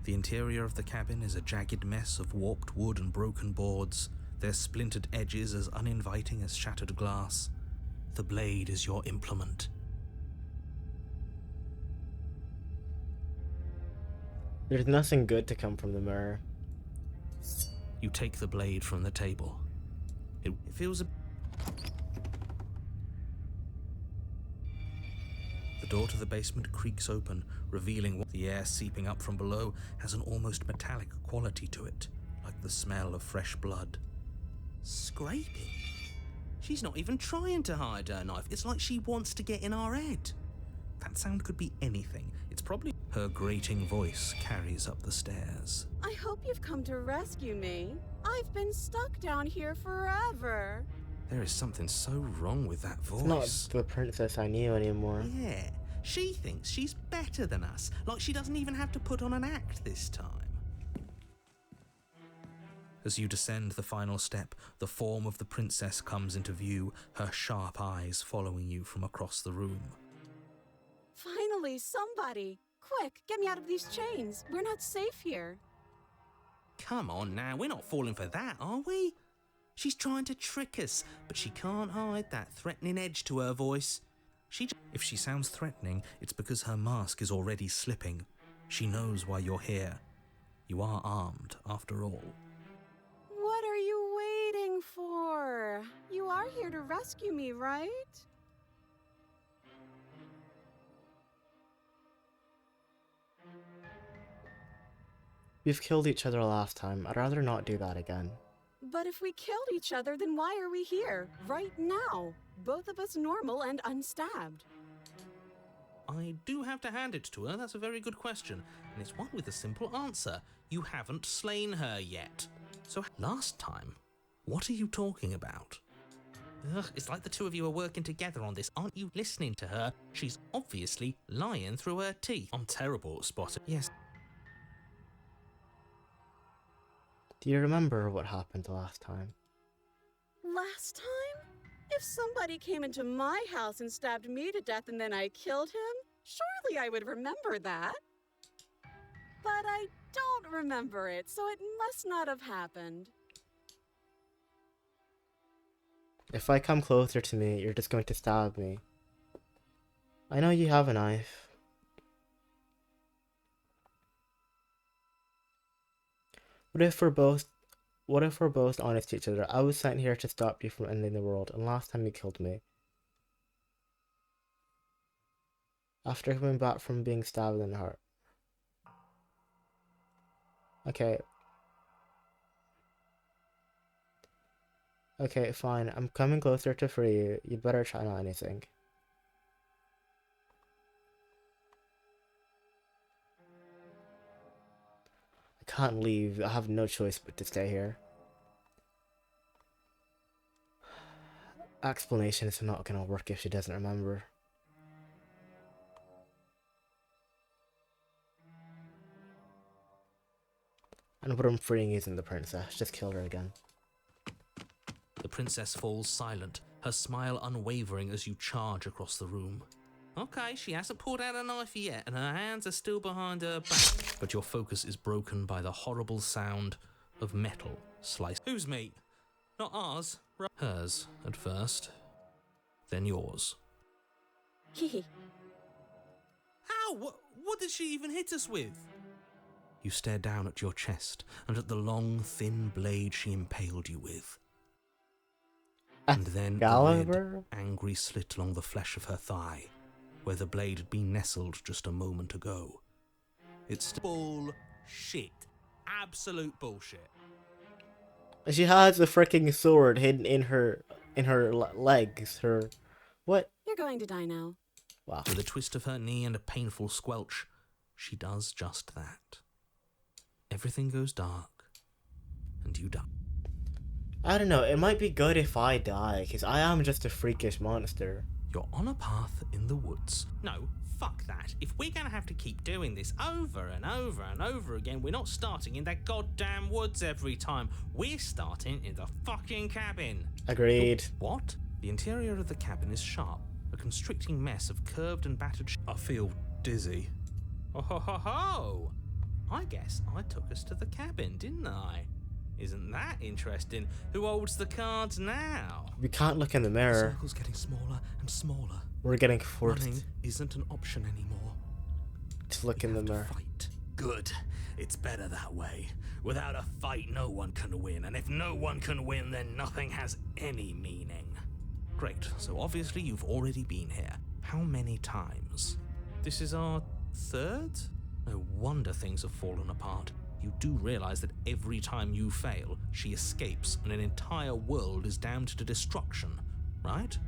The interior of the cabin is a jagged mess of warped wood and broken boards, their splintered edges as uninviting as shattered glass. The blade is your implement. There's nothing good to come from the mirror. You take the blade from the table. It feels a... The door to the basement creaks open, revealing what the air seeping up from below has an almost metallic quality to it, like the smell of fresh blood. Scraping? She's not even trying to hide her knife. It's like she wants to get in our head. That sound could be anything. It's probably... Her grating voice carries up the stairs. I hope you've come to rescue me. I've been stuck down here forever. There is something so wrong with that voice. It's not the princess I knew anymore. Yeah, she thinks she's better than us, like she doesn't even have to put on an act this time. As you descend the final step, the form of the princess comes into view, her sharp eyes following you from across the room. Finally, somebody! Quick, get me out of these chains. We're not safe here. Come on now, we're not falling for that, are we? She's trying to trick us, but she can't hide that threatening edge to her voice. If she sounds threatening, it's because her mask is already slipping. She knows why you're here. You are armed, after all. What are you waiting for? You are here to rescue me, right? We've killed each other last time. I'd rather not do that again. But if we killed each other, then why are we here, right now? Both of us normal and unstabbed. I do have to hand it to her, that's a very good question. And it's one with a simple answer. You haven't slain her yet. So last time, what are you talking about? Ugh, it's like the two of you are working together on this. Aren't you listening to her? She's obviously lying through her teeth. I'm terrible at spotting. Yes. Do you remember what happened last time? Last time? If somebody came into my house and stabbed me to death and then I killed him, surely I would remember that. But I don't remember it, so it must not have happened. If I come closer to me, you're just going to stab me. I know you have a knife. What if we're both honest to each other? I was sent here to stop you from ending the world, and last time you killed me. After coming back from being stabbed in the heart. Okay. Okay, fine. I'm coming closer to free you. You better try not anything. I can't leave. I have no choice but to stay here. Explanation is not gonna work if she doesn't remember. And what I'm freeing isn't the princess. Just kill her again. The princess falls silent, her smile unwavering as you charge across the room. Okay, she hasn't pulled out a knife yet, and her hands are still behind her back. But your focus is broken by the horrible sound of metal sliced. Whose meat? Not ours. Hers at first, then yours. Hee. How? What did she even hit us with? You stare down at your chest and at the long, thin blade she impaled you with. And then a red, angry slit along the flesh of her thigh, where the blade had been nestled just a moment ago. It's bullshit. Absolute bullshit. She has a freaking sword hidden in her legs. Her what? You're going to die now. Wow. With a twist of her knee and a painful squelch, she does just that. Everything goes dark, and you die. I don't know. It might be good if I die, because I am just a freakish monster. You're on a path in the woods. No, fuck that. If we're gonna have to keep doing this over and over and over again, we're not starting in that goddamn woods every time. We're starting in the fucking cabin. Agreed. What? The interior of the cabin is sharp, a constricting mess of curved and battered I feel dizzy. Oh ho ho ho! I guess I took us to the cabin, didn't I? Isn't that interesting? Who holds the cards now? We can't look in the The mirror. circle's getting smaller and smaller. We're getting forced Running isn't an option anymore. to look We in the have to mirror. fight. Good. It's better that way. Without a fight, no one can win. And if no one can win, then nothing has any meaning. Great. So obviously you've already been here. How many times? This is our third? No wonder things have fallen apart. You do realize that every time you fail, she escapes and an entire world is damned to destruction, right?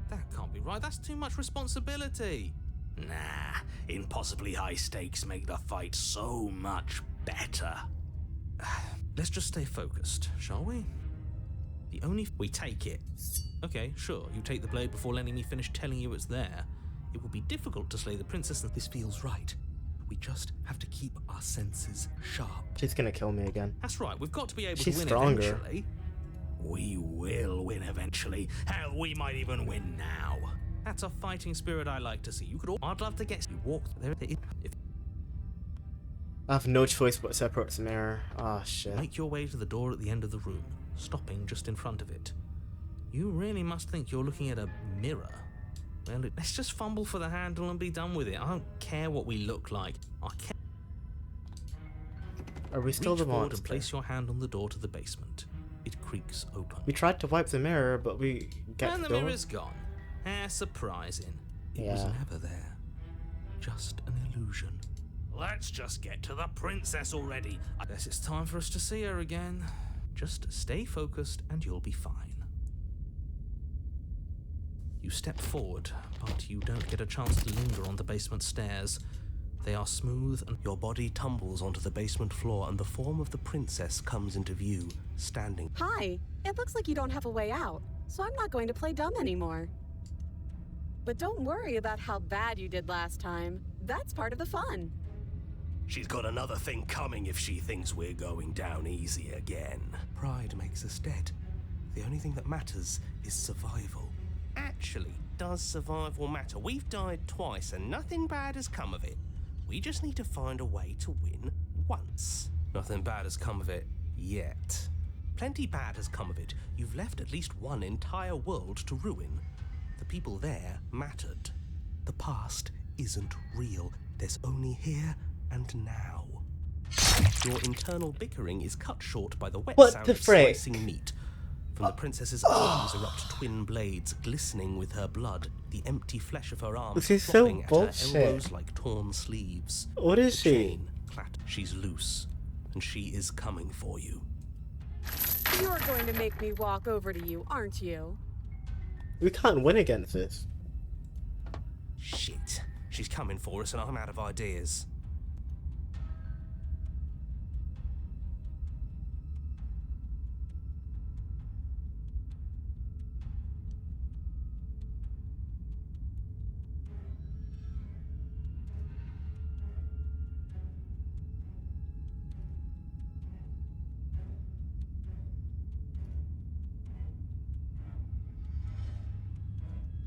That can't be right. That's too much responsibility. Nah, impossibly high stakes make the fight so much better. Let's just stay focused, shall we? We take it. Okay, sure, you take the blade before letting me finish telling you it's there. It will be difficult to slay the princess and this feels right. We just have to keep our senses sharp. She's gonna kill me again. That's right, we've got to be able She's to win stronger. eventually. We will win eventually. Hell, we might even win now. That's a fighting spirit I like to see. I'd love to get you walk there. I have no choice but to approach the mirror. Oh shit. Make your way to the door at the end of the room, stopping just in front of it. You really must think you're looking at a mirror. Well, let's just fumble for the handle and be done with it. I don't care what we look like. I care. Are we still Reach the forward monster? and place your hand on the door to the basement. It creaks open. We tried to wipe the mirror, but we get And the the door. mirror's gone. How surprising. It was Yeah. never there. Just an illusion. Let's just get to the princess already. I guess it's time for us to see her again. Just stay focused and you'll be fine. You step forward, but you don't get a chance to linger on the basement stairs. They are smooth and your body tumbles onto the basement floor and the form of the princess comes into view, standing. Hi. It looks like you don't have a way out, so I'm not going to play dumb anymore. But don't worry about how bad you did last time. That's part of the fun. She's got another thing coming if she thinks we're going down easy again. Pride makes us dead. The only thing that matters is survival. Actually, does survival matter? We've died twice and nothing bad has come of it. We just need to find a way to win once. Nothing bad has come of it yet. Plenty bad has come of it. You've left at least one entire world to ruin. The people there mattered. The past isn't real. There's only here and now. Your internal bickering is cut short by the wet What sound the of frick? slicing meat. From the princess's arms erupt twin blades, glistening with her blood, the empty flesh of her arms This is so flopping at bullshit. her elbows like torn sleeves. What is The she? chain clatters. She's loose, and she is coming for you. You're going to make me walk over to you, aren't you? We can't win against this. Shit. She's coming for us, and I'm out of ideas.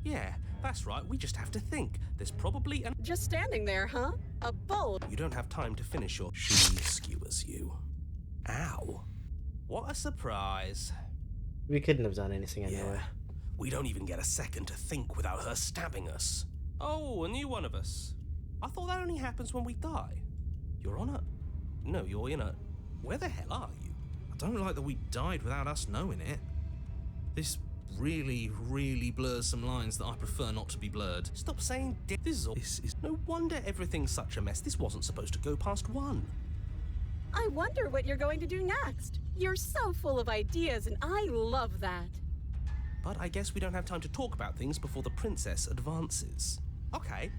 Yeah, that's right. We just have to think. There's probably an... Just standing there, huh? A bowl. You don't have time to finish your... She skewers you. Ow. What a surprise. We couldn't have done anything anyway. Yeah. We don't even get a second to think without her stabbing us. Oh, a new one of us. I thought that only happens when we die. You're on a... No, you're in a... Where the hell are you? I don't like that we died without us knowing it. This really, really blurs some lines that I prefer not to be blurred. Stop saying This is... No wonder everything's such a mess. This wasn't supposed to go past 1. I wonder what you're going to do next. You're so full of ideas, and I love that. But I guess we don't have time to talk about things before the princess advances. Okay,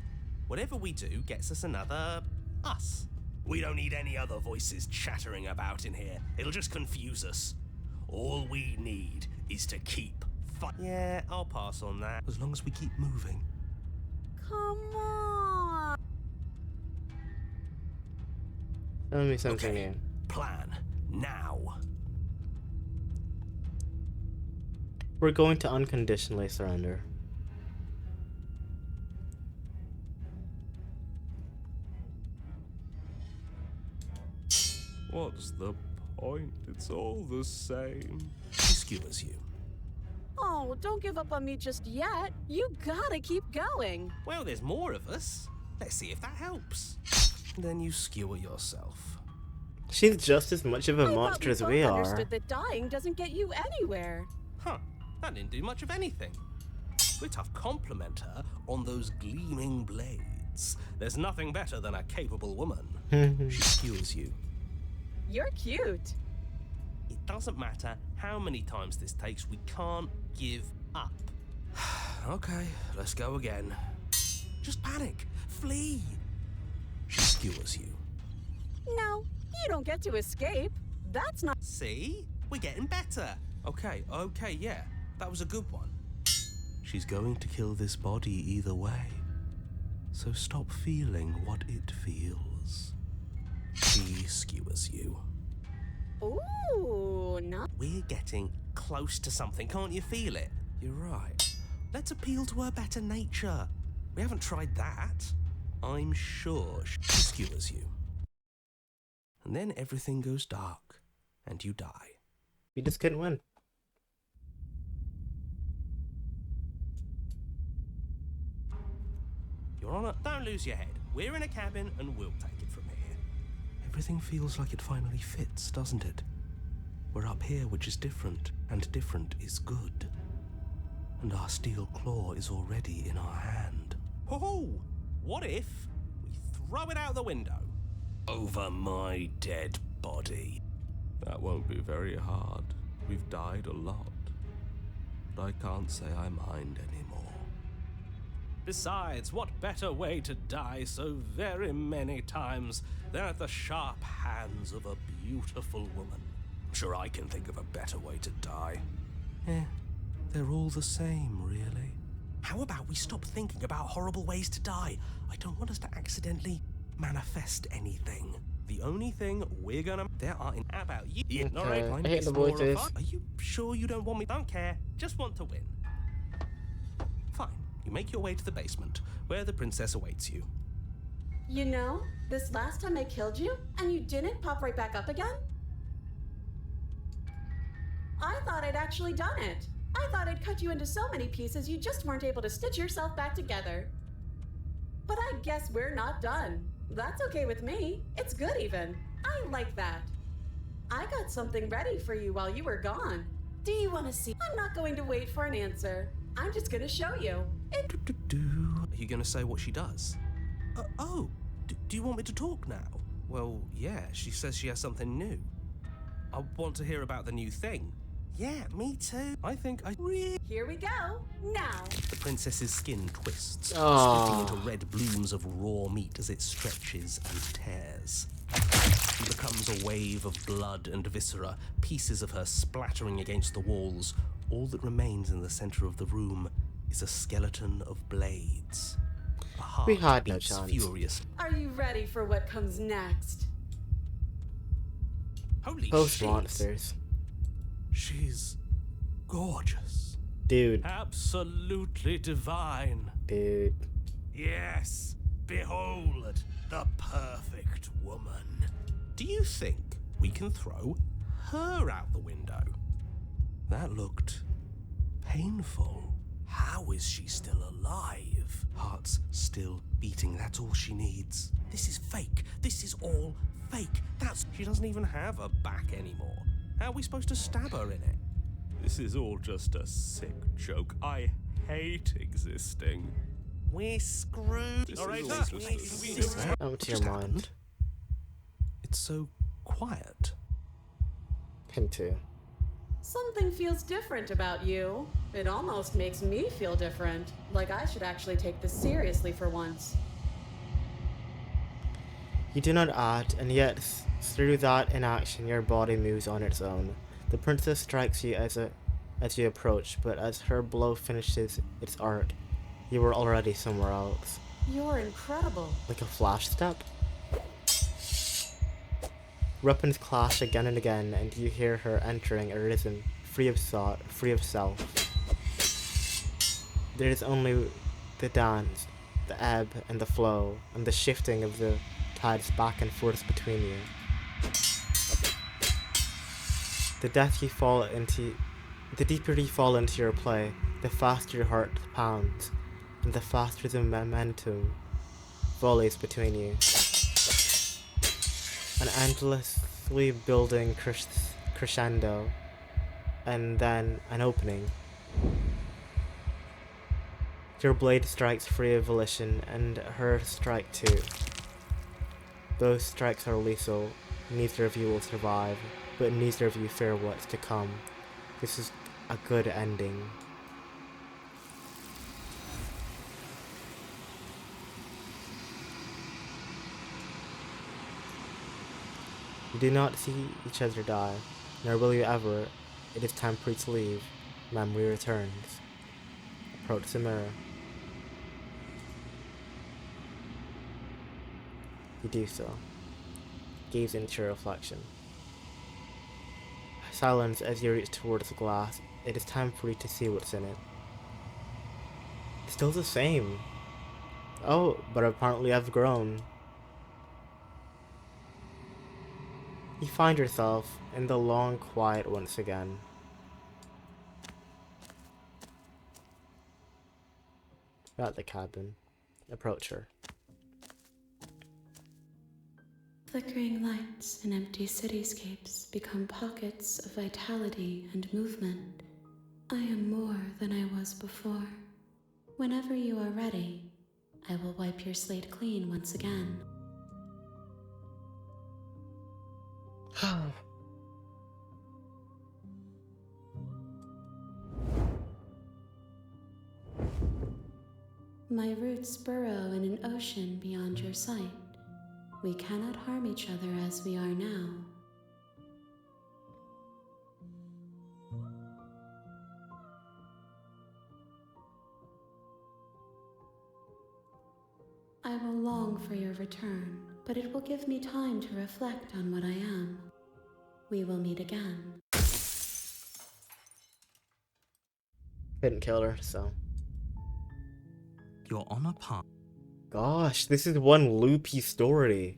whatever we do gets us another... us. We don't need any other voices chattering about in here. It'll just confuse us. All we need is to keep Yeah, I'll pass on that. As long as we keep moving. Come on. Tell me something Okay, new. plan. Now. We're going to unconditionally surrender. What's the point? It's all the same. She skewers you. Oh, don't give up on me just yet. You gotta keep going. Well, there's more of us. Let's see if that helps. Then you skewer yourself. She's just as much of a I thought monster as both we are. understood that dying doesn't get you anywhere. Huh, that didn't do much of anything. We're tough compliment her on those gleaming blades. There's nothing better than a capable woman. She skewers you. You're cute. It doesn't matter how many times this takes, we can't give up. Okay, let's go again. Just panic. Flee. She skewers you. No, you don't get to escape. That's not... See? We're getting better. Okay, yeah. That was a good one. She's going to kill this body either way. So stop feeling what it feels. She skewers you. Ooh, not... We're getting close to something, can't you feel it? You're right. Let's appeal to her better nature. We haven't tried that. I'm sure she skewers you. And then everything goes dark, and you die. We just couldn't win. Your Honor, don't lose your head. We're in a cabin, and we'll take it from here. Everything feels like it finally fits, doesn't it? We're up here, which is different, and different is good. And our steel claw is already in our hand. Ho-ho! What if we throw it out the window? Over my dead body. That won't be very hard. We've died a lot. But I can't say I mind anymore. Besides, what better way to die so very many times than at the sharp hands of a beautiful woman? I'm sure I can think of a better way to die. They're all the same, really. How about we stop thinking about horrible ways to die? I don't want us to accidentally manifest anything. The only thing we're gonna... There are in about you. Okay, All right, I hate the voices. Are you sure you don't want me? Don't care. Just want to win. Fine. You make your way to the basement, where the princess awaits you. You know, this last time I killed you, and you didn't pop right back up again? I thought I'd actually done it. I thought I'd cut you into so many pieces you just weren't able to stitch yourself back together. But I guess we're not done. That's okay with me. It's good even. I like that. I got something ready for you while you were gone. Do you want to see? I'm not going to wait for an answer. I'm just going to show you. Are you going to say what she does? Do you want me to talk now? Well, yeah, she says she has something new. I want to hear about the new thing. Yeah, me too. I think I really... Here we go. Now. The princess's skin twists, Aww. splitting into red blooms of raw meat as it stretches and tears. She becomes a wave of blood and viscera, pieces of her splattering against the walls. All that remains in the center of the room is a skeleton of blades. A heart We had no beats chance. furious. Are you ready for what comes next? Holy Both shit! monsters. She's gorgeous. Dude. Absolutely divine. Dude. Yes, behold the perfect woman. Do you think we can throw her out the window? That looked painful. How is she still alive? Heart's still beating, that's all she needs. This is fake. This is all fake. She doesn't even have a back anymore. How are we supposed to stab her in it? This is all just a sick joke. I hate existing. We're screwed. Alright, Empty your mind. It's so quiet. Him too. Something feels different about you. It almost makes me feel different. Like I should actually take this seriously for once. You do not act, and yet through that inaction your body moves on its own. The princess strikes you as you approach, but as her blow finishes its art, you were already somewhere else. You're incredible. Like a flash step? Weapons clash again and again, and you hear her entering a rhythm, free of thought, free of self. There is only the dance, the ebb and the flow, and the shifting of the tides back and forth between you. The deeper you fall into your play, the faster your heart pounds, and the faster the momentum volleys between you. An endlessly building crescendo, and then an opening. Your blade strikes free of volition, and her strike too. Those strikes are lethal. Neither of you will survive, but neither of you fear what's to come. This is a good ending. You do not see each other die, nor will you ever. It is time for you to leave. Memory returns. Approach the mirror. You do so. Gaze into your reflection. Silence as you reach towards the glass. It is time for you to see what's in it. Still the same. Oh, but apparently I've grown. You find yourself in the long quiet once again. You're at the cabin. Approach her. Flickering lights and empty cityscapes become pockets of vitality and movement. I am more than I was before. Whenever you are ready, I will wipe your slate clean once again. My roots burrow in an ocean beyond your sight. We cannot harm each other as we are now. I will long for your return, but it will give me time to reflect on what I am. We will meet again. Couldn't kill her, so. You're on a path. Gosh, this is one loopy story.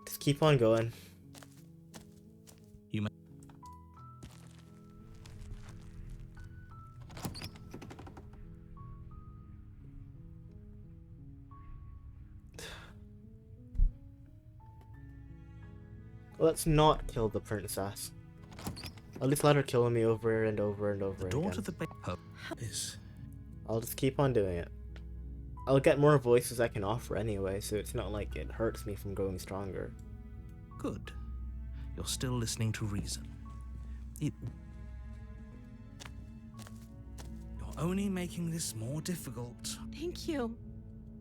Just keep on going. You may. Let's not kill the princess. At least let her kill me over and over and over Door again. to the is. I'll just keep on doing it. I'll get more voices I can offer anyway, so it's not like it hurts me from growing stronger. Good. You're still listening to reason. You're only making this more difficult. Thank you.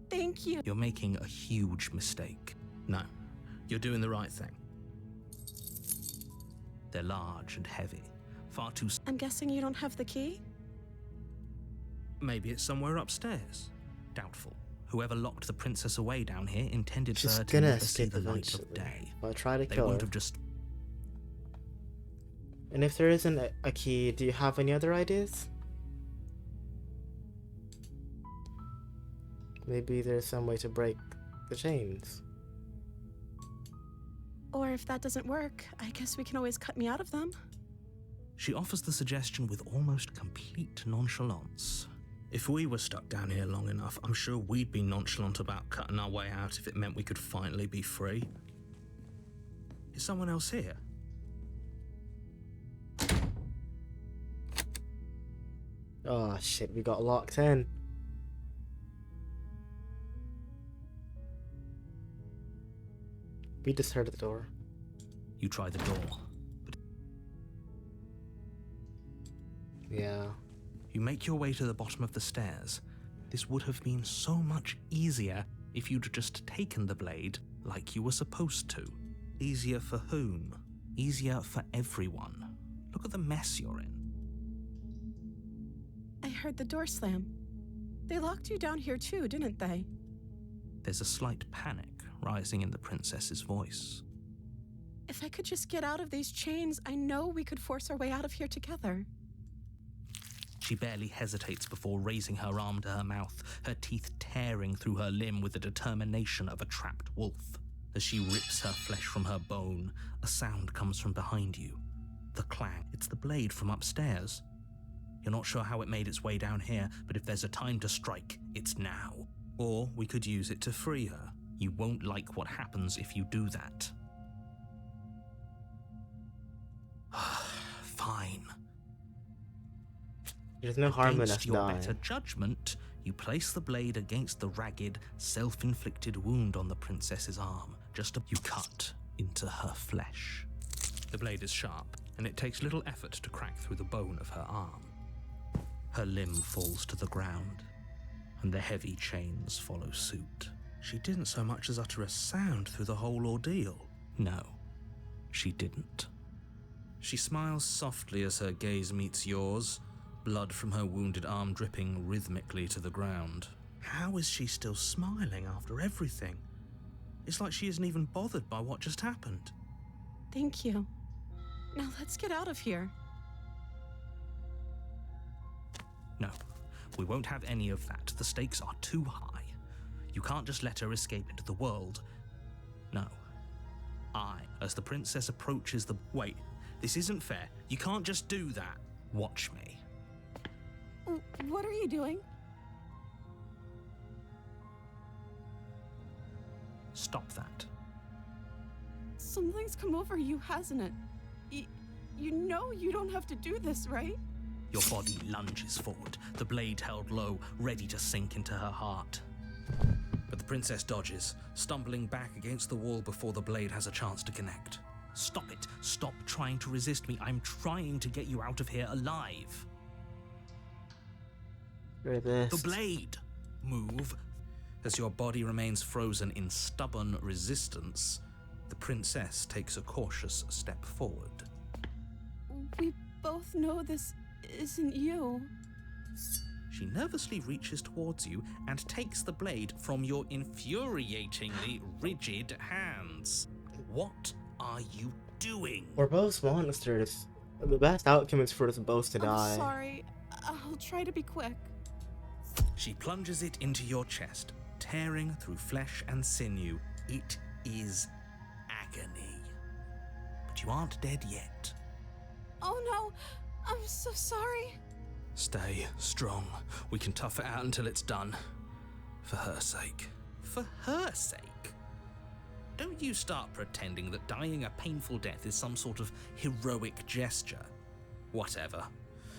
Thank you. You're making a huge mistake. No, you're doing the right thing. They're large and heavy. Far too... I'm guessing you don't have the key? Maybe it's somewhere upstairs. Doubtful. Whoever locked the princess away down here intended She's for her to gonna never see escape the light eventually. of day. I'll try to They kill wouldn't her. have just... And if there isn't a key, do you have any other ideas? Maybe there's some way to break the chains. Or if that doesn't work, I guess we can always cut me out of them. She offers the suggestion with almost complete nonchalance. If we were stuck down here long enough, I'm sure we'd be nonchalant about cutting our way out if it meant we could finally be free. Is someone else here? Oh shit, we got locked in. We just heard the door. You try the door. Yeah. You make your way to the bottom of the stairs. This would have been so much easier if you'd just taken the blade like you were supposed to. Easier for whom? Easier for everyone. Look at the mess you're in. I heard the door slam. They locked you down here too, didn't they? There's a slight panic rising in the princess's voice. If I could just get out of these chains, I know we could force our way out of here together. She barely hesitates before raising her arm to her mouth, her teeth tearing through her limb with the determination of a trapped wolf. As she rips her flesh from her bone, a sound comes from behind you. The clang. It's the blade from upstairs. You're not sure how it made its way down here, but if there's a time to strike, it's now. Or we could use it to free her. You won't like what happens if you do that. Fine. There's no harm in us Against your dying. better judgment, you place the blade against the ragged, self-inflicted wound on the princess's arm. You cut into her flesh. The blade is sharp, and it takes little effort to crack through the bone of her arm. Her limb falls to the ground, and the heavy chains follow suit. She didn't so much as utter a sound through the whole ordeal. No, she didn't. She smiles softly as her gaze meets yours, blood from her wounded arm dripping rhythmically to the ground. How is she still smiling after everything? It's like she isn't even bothered by what just happened. Thank you. Now let's get out of here. No, we won't have any of that. The stakes are too high. You can't just let her escape into the world. No. As the princess approaches the... Wait, this isn't fair. You can't just do that. Watch me. What are you doing? Stop that. Something's come over you, hasn't it? You know you don't have to do this, right? Your body lunges forward, the blade held low, ready to sink into her heart. But the princess dodges, stumbling back against the wall before the blade has a chance to connect. Stop it. Stop trying to resist me. I'm trying to get you out of here alive. Resist. The blade! Move. As your body remains frozen in stubborn resistance, the princess takes a cautious step forward. We both know this isn't you. She nervously reaches towards you and takes the blade from your infuriatingly rigid hands. What are you doing? We're both monsters. The best outcome is for us both to die. I'm sorry. I'll try to be quick. She plunges it into your chest, tearing through flesh and sinew. It is agony. But you aren't dead yet. Oh no, I'm so sorry. Stay strong. We can tough it out until it's done. For her sake. For her sake? Don't you start pretending that dying a painful death is some sort of heroic gesture. Whatever.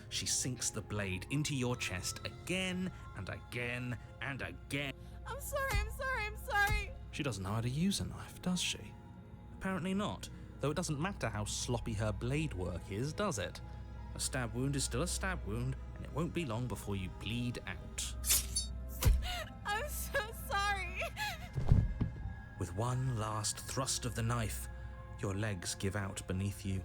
She sinks the blade into your chest again and again and again. I'm sorry. She doesn't know how to use a knife, does she? Apparently not, though it doesn't matter how sloppy her blade work is, does it? A stab wound is still a stab wound, and it won't be long before you bleed out. I'm so sorry. With one last thrust of the knife, your legs give out beneath you.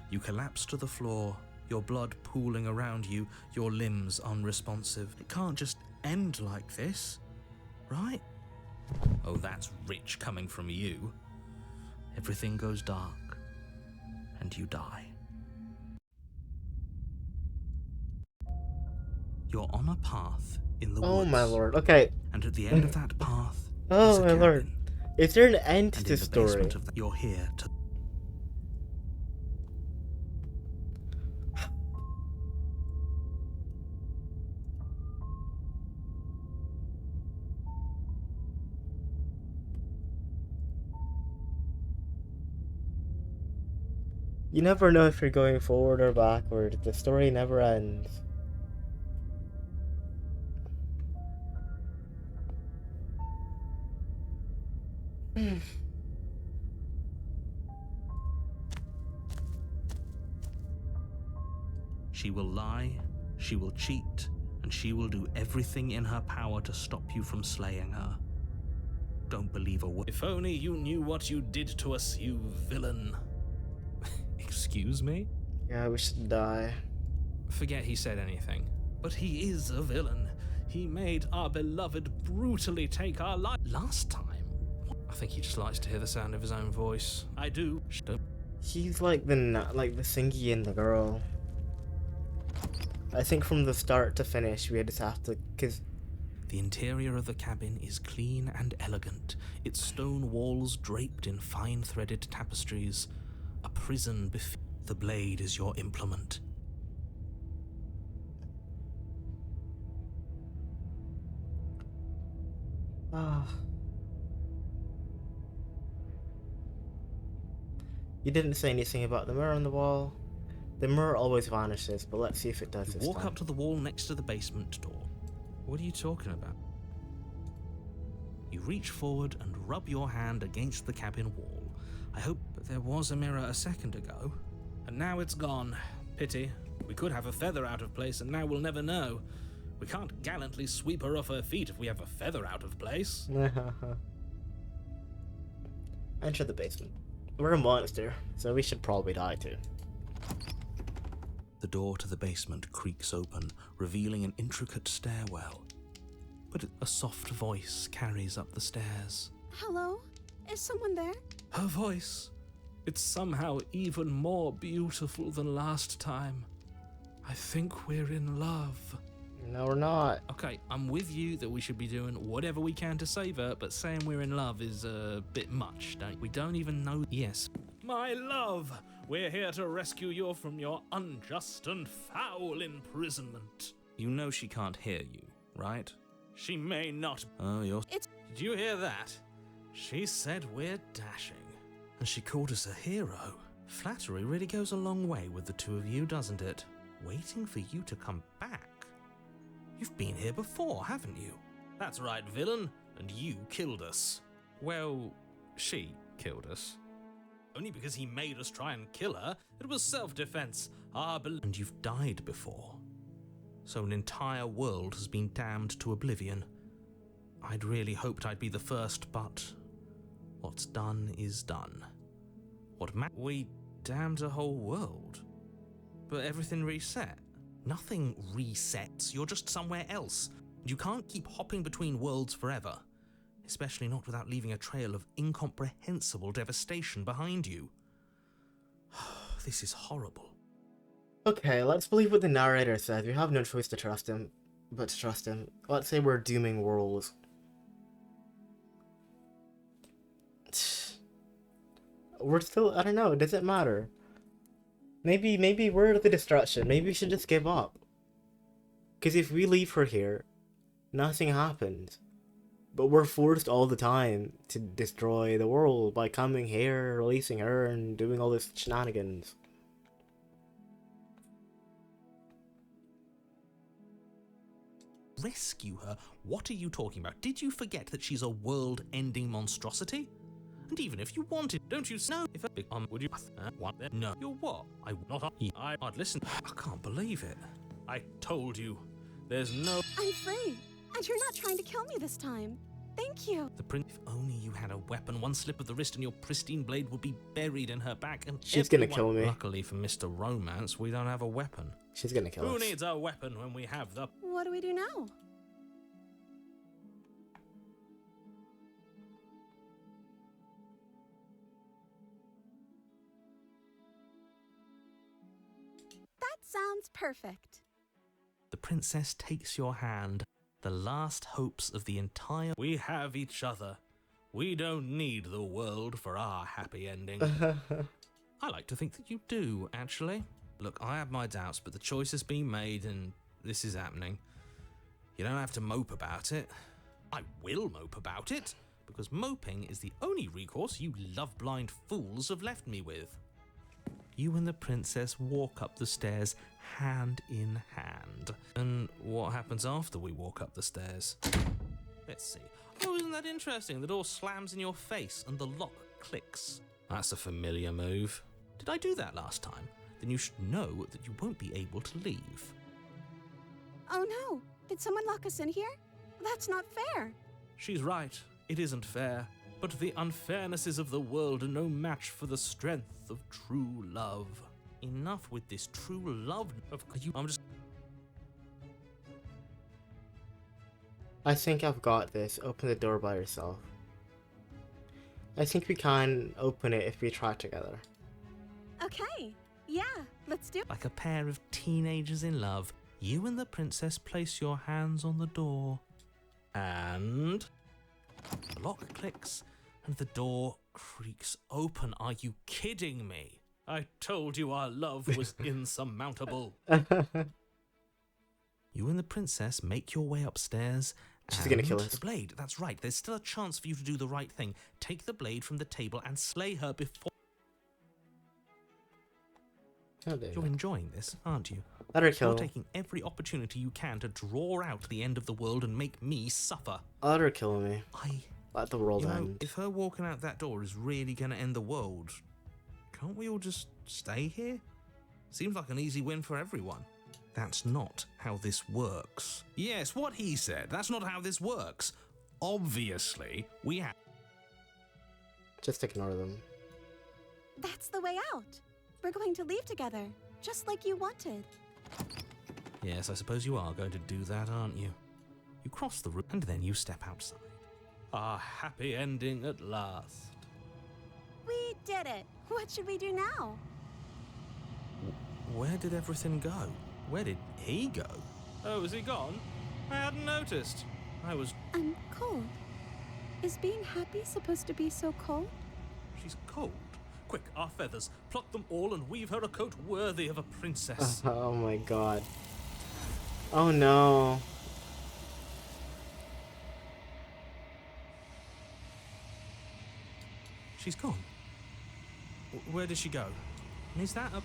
You collapse to the floor, your blood pooling around you, your limbs unresponsive. It can't just end like this, right? Oh, that's rich coming from you. Everything goes dark, and you die. You're on a path in the woods. Oh my lord. Okay. And at the end of that path, Oh is a my lord. cabin. Is there an end to And this in the story? basement of you're here to... You never know if you're going forward or backward. The story never ends. She will lie, she will cheat, and she will do everything in her power to stop you from slaying her. Don't believe a word. If only you knew what you did to us, you villain. Excuse me? Yeah, we should die. Forget he said anything. But he is a villain. He made our beloved brutally take our life. Last time? I think he just likes to hear the sound of his own voice. I do. He's like the thingy in the girl. I think from the start to finish, we just have to, cause The interior of the cabin is clean and elegant, its stone walls draped in fine threaded tapestries. A prison the blade is your implement. You didn't say anything about the mirror on the wall. The mirror always vanishes, but let's see if it does this Walk time. up to the wall next to the basement door. What are you talking about? You reach forward and rub your hand against the cabin wall. I hope But there was a mirror a second ago, and now it's gone. Pity. We could have a feather out of place, and now we'll never know. We can't gallantly sweep her off her feet if we have a feather out of place. Enter the basement. We're a monster, so we should probably die too. the door to the basement creaks open, revealing an intricate stairwell. But a soft voice carries up the stairs. Hello? Is someone there? Her voice. It's somehow even more beautiful than last time. I think we're in love. No, we're not. Okay, I'm with you that we should be doing whatever we can to save her, but saying we're in love is a bit much, don't we? Don't even know. Yes. My love, we're here to rescue you from your unjust and foul imprisonment. You know she can't hear you, right? She may not. Oh, you're... Did you hear that? She said we're dashing. And she called us a hero. Flattery really goes a long way with the two of you, doesn't it? Waiting for you to come back. You've been here before, haven't you? That's right, villain. And you killed us. Well, she killed us. Only because he made us try and kill her. It was self-defense. And you've died before. So an entire world has been damned to oblivion. I'd really hoped I'd be the first, but what's done is done. We damned a whole world. But everything reset. Nothing resets, you're just somewhere else. You can't keep hopping between worlds forever. Especially not without leaving a trail of incomprehensible devastation behind you. This is horrible. Okay, let's believe what the narrator says. We have no choice to trust him, but to trust him. Let's say we're dooming worlds. We're still, I don't know, does it matter? Maybe we're the destruction. Maybe we should just give up. Because if we leave her here, nothing happens. But we're forced all the time to destroy the world by coming here, releasing her, and doing all this shenanigans. Rescue her? What are you talking about? Did you forget that she's a world-ending monstrosity? And even if you wanted, don't you know? If would you? What? No. You're what? I not. I'd listen. I can't believe it. I told you. There's no. I'm free, and you're not trying to kill me this time. Thank you. The prince. If only you had a weapon, one slip of the wrist, and your pristine blade would be buried in her back. And she's gonna kill me. Luckily for Mr. Romance, we don't have a weapon. She's gonna kill us. Who needs a weapon when we have the? What do we do now? Sounds perfect. The princess takes your hand, the last hopes of the entire... We have each other. We don't need the world for our happy ending. I like to think that you do, actually. Look, I have my doubts, but the choice has been made and this is happening. You don't have to mope about it. I will mope about it, because moping is the only recourse you love-blind fools have left me with. You and the princess walk up the stairs hand in hand. And what happens after we walk up the stairs? Let's see. Oh, isn't that interesting? The door slams in your face and the lock clicks. That's a familiar move. Did I do that last time? Then you should know that you won't be able to leave. Oh no! Did someone lock us in here? That's not fair! She's right. It isn't fair. But the unfairnesses of the world are no match for the strength of true love. Enough with this true love of you. I think I've got this. Open the door by yourself. I think we can open it if we try together. Okay, yeah, let's do it. Like a pair of teenagers in love, you and the princess place your hands on the door. And the lock clicks and the door creaks open. Are you kidding me? I told you our love was insurmountable. You and the princess make your way upstairs. She's gonna kill us. The blade, that's right. There's still a chance for you to do the right thing. Take the blade from the table and slay her before... You're enjoying this, aren't you? Let her kill. You're taking every opportunity you can to draw out the end of the world and make me suffer. Let her kill me. I... Let the world You know, end. if her walking out that door is really going to end the world, can't we all just stay here? Seems like an easy win for everyone. That's not how this works. Yes, what he said. That's not how this works. Obviously, we have... Just ignore them. That's the way out. We're going to leave together, just like you wanted. Yes, I suppose you are going to do that, aren't you? You cross the room and then you step outside. A happy ending at last. We did it. What should we do now? Where did everything go? Where did he go? Oh, is he gone? I hadn't noticed. I was... I'm cold. Is being happy supposed to be so cold? She's cold. Quick, our feathers. Pluck them all and weave her a coat worthy of a princess. Oh my god. Oh no. She's gone. Where did she go? And is that a...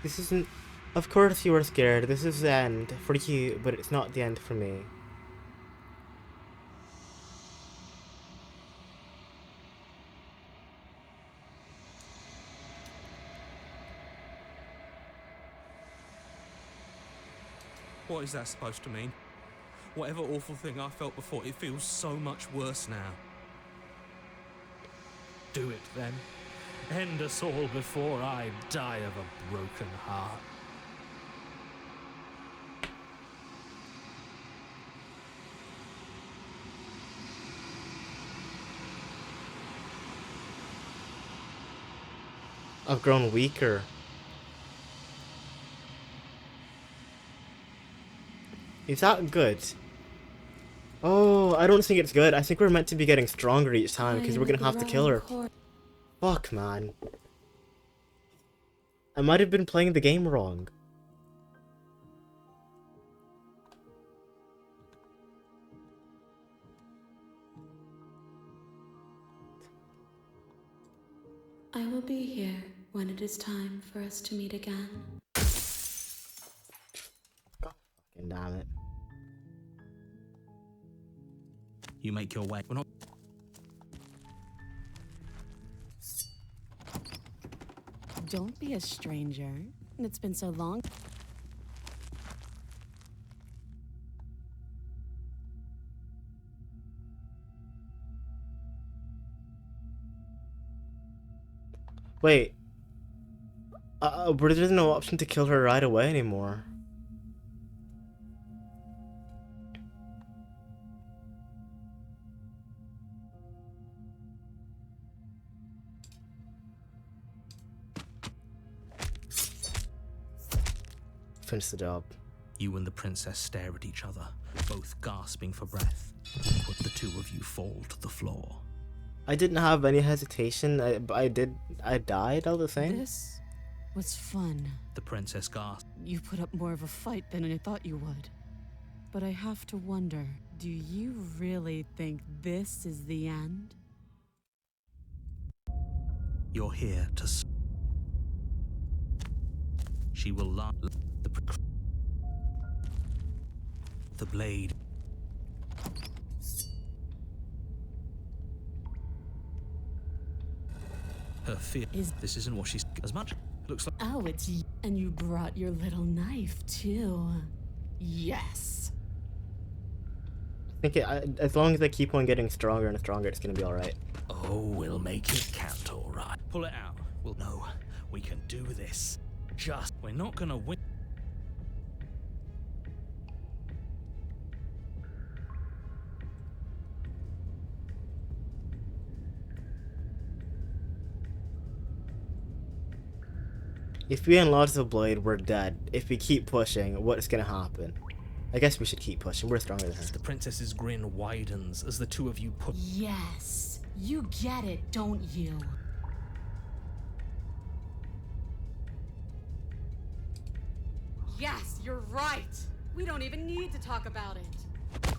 This isn't... Of course you were scared. This is the end for you, but it's not the end for me. What is that supposed to mean? Whatever awful thing I felt before, it feels so much worse now. Do it then. End us all before I die of a broken heart. I've grown weaker. Is that good? Oh, I don't think it's good. I think we're meant to be getting stronger each time because we're gonna have to kill her. Fuck, man. I might have been playing the game wrong. I will be here when it is time for us to meet again. God fucking damn it. You make your way. We're not... Don't be a stranger. It's been so long. Wait. But there's no option to kill her right away anymore. Finish the job. You and the princess stare at each other, both gasping for breath. But the two of you fall to the floor. I didn't have any hesitation. I died all the same. This What's fun? The princess gasped. You put up more of a fight than I thought you would. But I have to wonder, do you really think this is the end? You're here to. She will laugh. The blade. Her fear. This isn't what she's. As much. Looks like. Oh, it's y- and you brought your little knife too. Yes. I think as long as they keep on getting stronger and stronger, it's gonna be alright. Oh, we'll make it count, all right. Pull it out. We'll know. We can do this. Just. We're not gonna win. If we unlock the blade, we're dead. If we keep pushing, what's gonna happen? I guess we should keep pushing. We're stronger than her. The princess's grin widens as the two of you push. Yes. You get it, don't you? Yes, you're right. We don't even need to talk about it.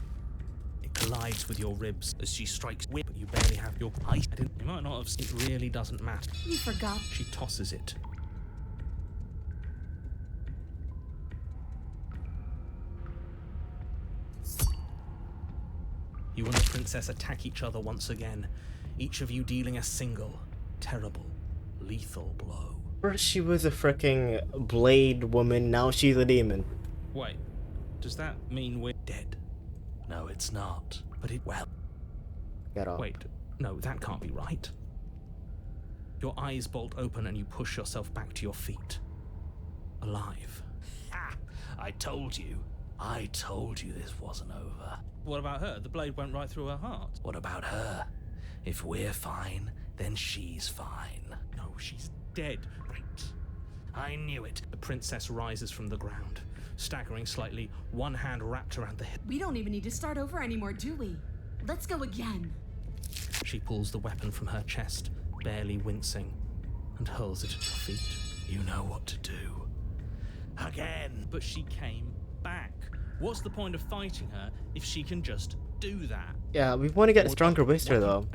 It collides with your ribs as she strikes whip, but you barely have your ice. You might not have seen. It really doesn't matter. You forgot. She tosses it. You and the princess attack each other once again, each of you dealing a single, terrible, lethal blow. First she was a freaking blade woman, now she's a demon. Wait, does that mean we're dead? No, it's not. But it, well... Get off. Wait, no, that can't be right. Your eyes bolt open and you push yourself back to your feet. Alive. Ha! I told you. I told you this wasn't over. What about her? The blade went right through her heart. What about her? If we're fine, then she's fine. No, she's dead. Right. I knew it. The princess rises from the ground, staggering slightly, one hand wrapped around the hip. We don't even need to start over anymore, do we? Let's go again. She pulls the weapon from her chest, barely wincing, and hurls it at your feet. You know what to do. Again! But she came back. What's the point of fighting her if she can just do that? Yeah, we want to get stronger with her though.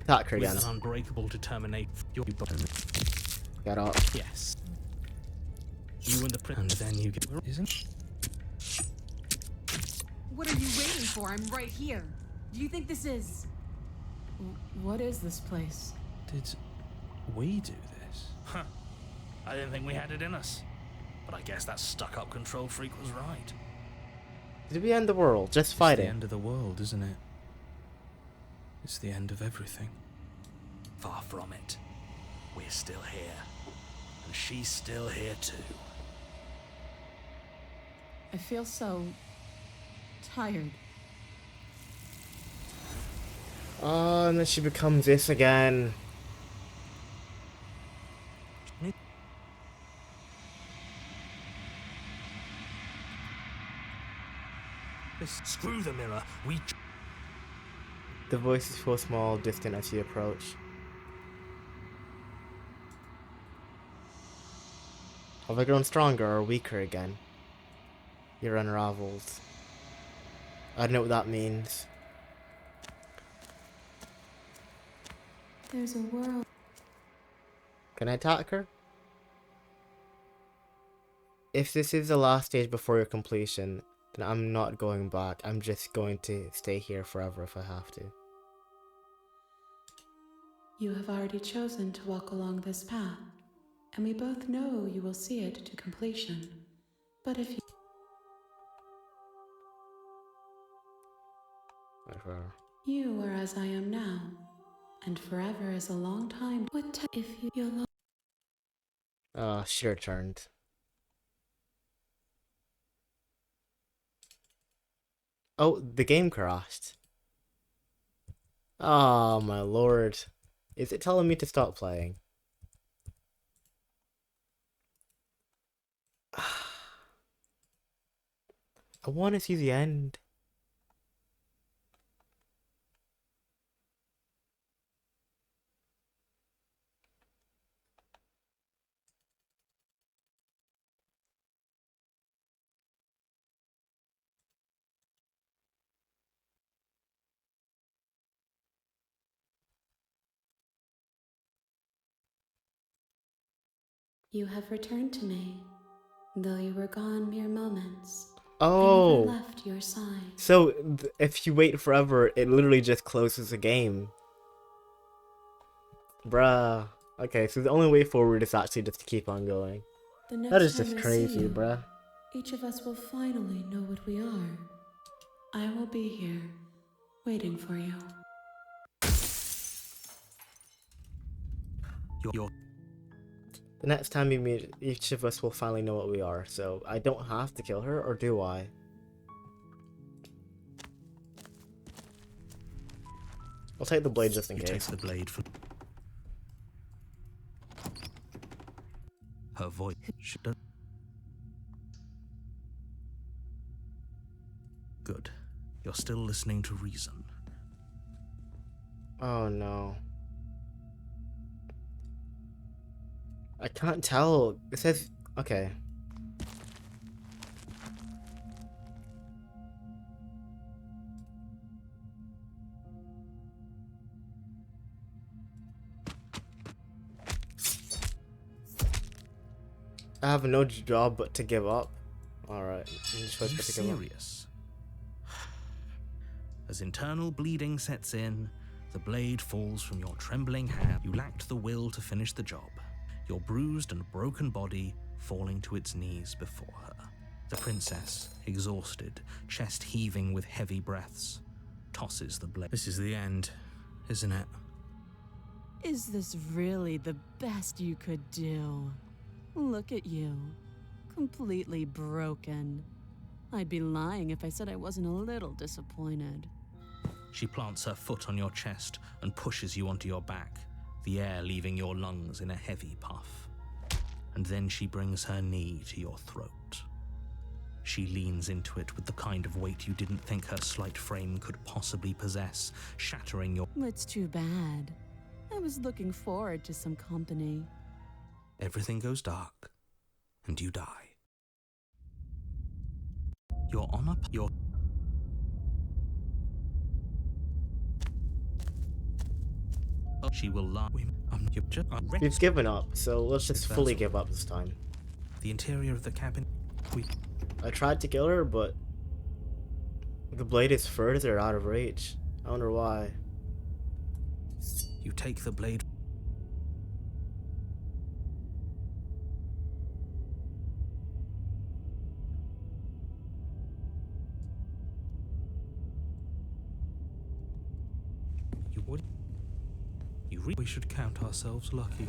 Attack her again. With an unbreakable determination. Get off. Yes. You and the prince, and then you get. Isn't? What are you waiting for? I'm right here. Do you think this is... What is this place? Did we do this? Huh. I didn't think we had it in us. But I guess that stuck-up control freak was right. Did we end the world? Just fighting. It's the end of the world, isn't it? It's the end of everything. Far from it. We're still here. And she's still here too. I feel so... tired. Oh, and then she becomes this again. Screw the mirror. The voices feel small, distant as you approach. Have I grown stronger or weaker again? You're unraveled. I don't know what that means. There's a world. Can I attack her? If this is the last stage before your completion, then I'm not going back. I'm just going to stay here forever if I have to. You have already chosen to walk along this path, and we both know you will see it to completion. But if you... Whatever. You are as I am now, and forever is a long time. What if you'll... She returned. Oh, the game crashed. Oh my lord. Is it telling me to stop playing? I want to see the end. You have returned to me, though you were gone mere moments. Oh, I never left your side. so if you wait forever, it literally just closes the game. Bruh. Okay, so the only way forward is actually just to keep on going. The next That is time just I see crazy, you, bruh. each of us will finally know what we are. I will be here, waiting for you. You're The next time we meet, each of us will finally know what we are, so I don't have to kill her, or do I? I'll take the blade just in you take case. the blade from her voice. Good. You're still listening to reason. Oh no. I can't tell. It says, okay. I have no job but to give up. Alright. Are you serious? As internal bleeding sets in, the blade falls from your trembling hand. You lacked the will to finish the job, your bruised and broken body falling to its knees before her. The princess, exhausted, chest heaving with heavy breaths, tosses the blade. This is the end, isn't it? Is this really the best you could do? Look at you. Completely broken. I'd be lying if I said I wasn't a little disappointed. She plants her foot on your chest and pushes you onto your back, the air leaving your lungs in a heavy puff. And then she brings her knee to your throat. She leans into it with the kind of weight you didn't think her slight frame could possibly possess, shattering your... It's too bad. I was looking forward to some company. Everything goes dark, and you die. You're on a... You're... She will lie. We've given up, so let's just fully give up this time. The interior of the cabin. I tried to kill her, but the blade is further out of reach. I wonder why. You take the blade. We should count ourselves lucky.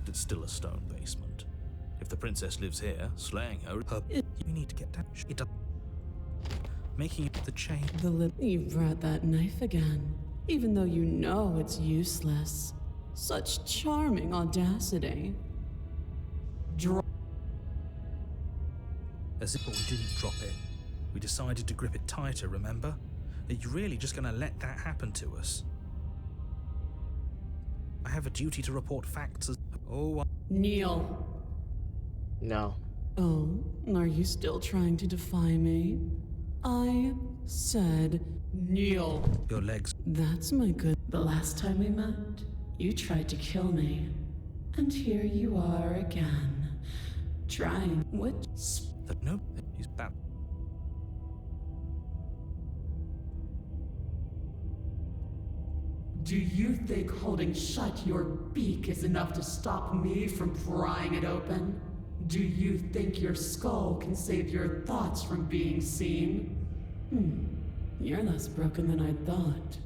It's still a stone basement. If the princess lives here, slaying her, you need to get down. Making it the chain. You brought that knife again, even though you know it's useless. Such charming audacity. As if we didn't drop it. We decided to grip it tighter, remember? Are you really just gonna let that happen to us? I have a duty to report facts as... Oh, Kneel. No. Oh, are you still trying to defy me? I said kneel. Your legs... That's my good... The last time we met, you tried to kill me. And here you are again. Trying... What? No, he's that... Do you think holding shut your beak is enough to stop me from prying it open? Do you think your skull can save your thoughts from being seen? You're less broken than I thought.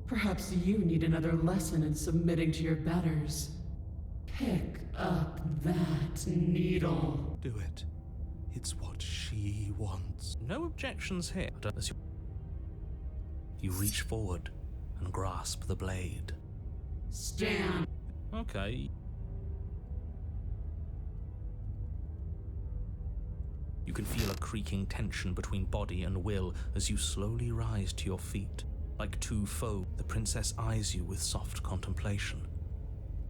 Perhaps you need another lesson in submitting to your betters. Pick up that needle. Do it. It's what she wants. No objections here. You reach forward and grasp the blade. Stand. Okay. You can feel a creaking tension between body and will as you slowly rise to your feet. Like two foes, the princess eyes you with soft contemplation.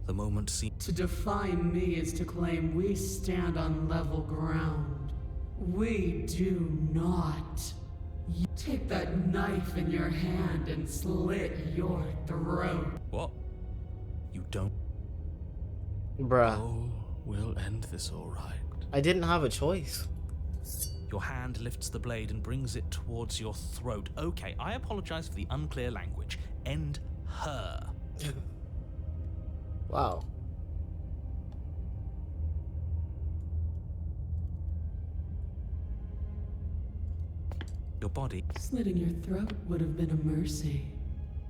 The moment seems... To defy me is to claim we stand on level ground. We do not. You take that knife in your hand and slit your throat. What? You don't? Bruh. Oh, we'll end this all right. I didn't have a choice. Your hand lifts the blade and brings it towards your throat. Okay, I apologize for the unclear language. End her. Wow. Your body. Slitting your throat would have been a mercy,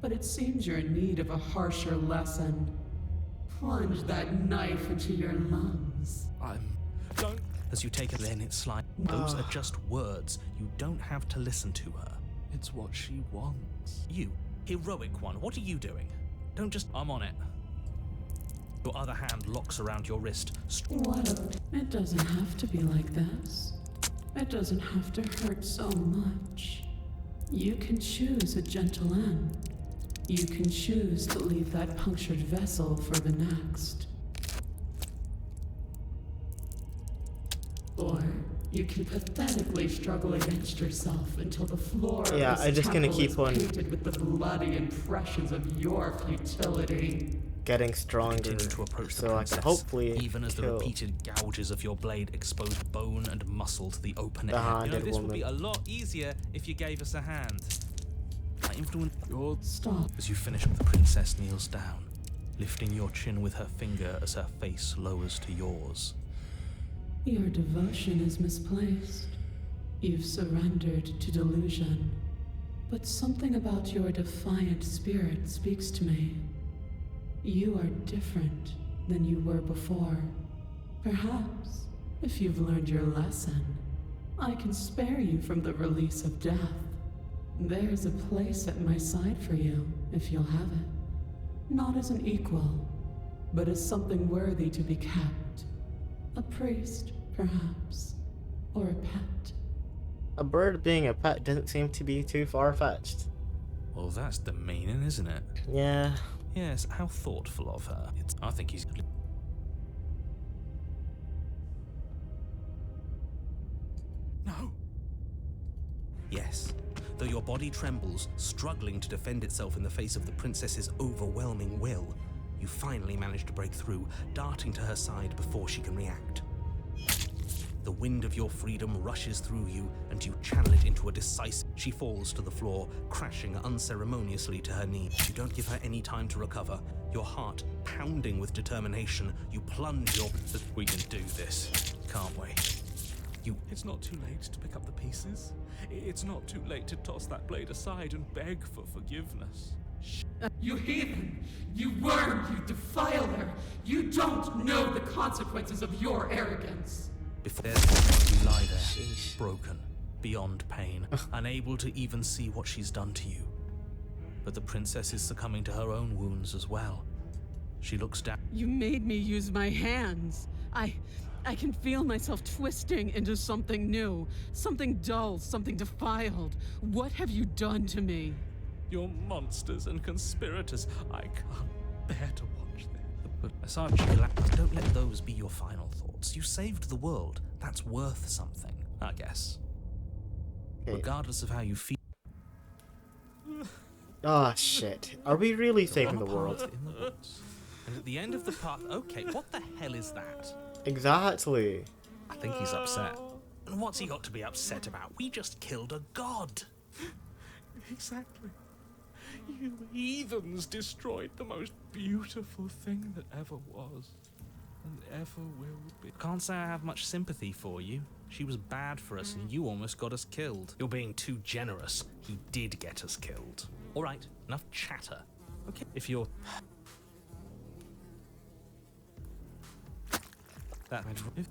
but it seems you're in need of a harsher lesson. Plunge that knife into your lungs. Don't. As you take it, then it's like those are just words. You don't have to listen to her. It's what she wants. You, heroic one, what are you doing? Don't just. I'm on it. Your other hand locks around your wrist. It doesn't have to be like this. It doesn't have to hurt so much. You can choose a gentle end. You can choose to leave that punctured vessel for the next. Or you can pathetically struggle against yourself until the floor of Yeah, this I'm just gonna temple keep is on painted with the bloody impressions of your futility. getting stronger Continue to approach the so I princess, can hopefully even as the kill repeated gouges of your blade expose bone and muscle to the open the air. haunted This would woman. be a lot easier if you gave us a hand. I influence Stop. as you finish. The princess kneels down, lifting your chin with her finger as her face lowers to yours. Your devotion is misplaced. You've surrendered to delusion. But something about your defiant spirit speaks to me. You are different than you were before. Perhaps, if you've learned your lesson, I can spare you from the release of death. There's a place at my side for you, if you'll have it. Not as an equal, but as something worthy to be kept. A priest, perhaps, or a pet. A bird being a pet doesn't seem to be too far-fetched. Well, that's demeaning, isn't it? Yeah. Yes, how thoughtful of her. I think he's. No. Yes. Though your body trembles, struggling to defend itself in the face of the princess's overwhelming will, you finally manage to break through, darting to her side before she can react. The wind of your freedom rushes through you, and you channel it into a decisive. She falls to the floor, crashing unceremoniously to her knees. You don't give her any time to recover. Your heart pounding with determination, you plunge your. We can do this, can't we? It's not too late to pick up the pieces. It's not too late to toss that blade aside and beg for forgiveness. You heathen! You worm! You defiler! You don't know the consequences of your arrogance! Before you lie there, broken, beyond pain, unable to even see what she's done to you. But the princess is succumbing to her own wounds as well. She looks down. You made me use my hands. I can feel myself twisting into something new, something dull, something defiled. What have you done to me? You're monsters and conspirators. I can't bear to watch this. But aside, don't let those be your final thoughts. You saved the world. That's worth something, I guess. Okay. Regardless of how you feel. Ah, shit. Are we really saving the world? In the woods. And at the end of the path, okay, what the hell is that? Exactly. I think he's upset. And what's he got to be upset about? We just killed a god. Exactly. You heathens destroyed the most beautiful thing that ever was and ever will be. Can't say I have much sympathy for you. She was bad for us and you almost got us killed. You're being too generous. He did get us killed. All right, enough chatter. Okay, if you're... That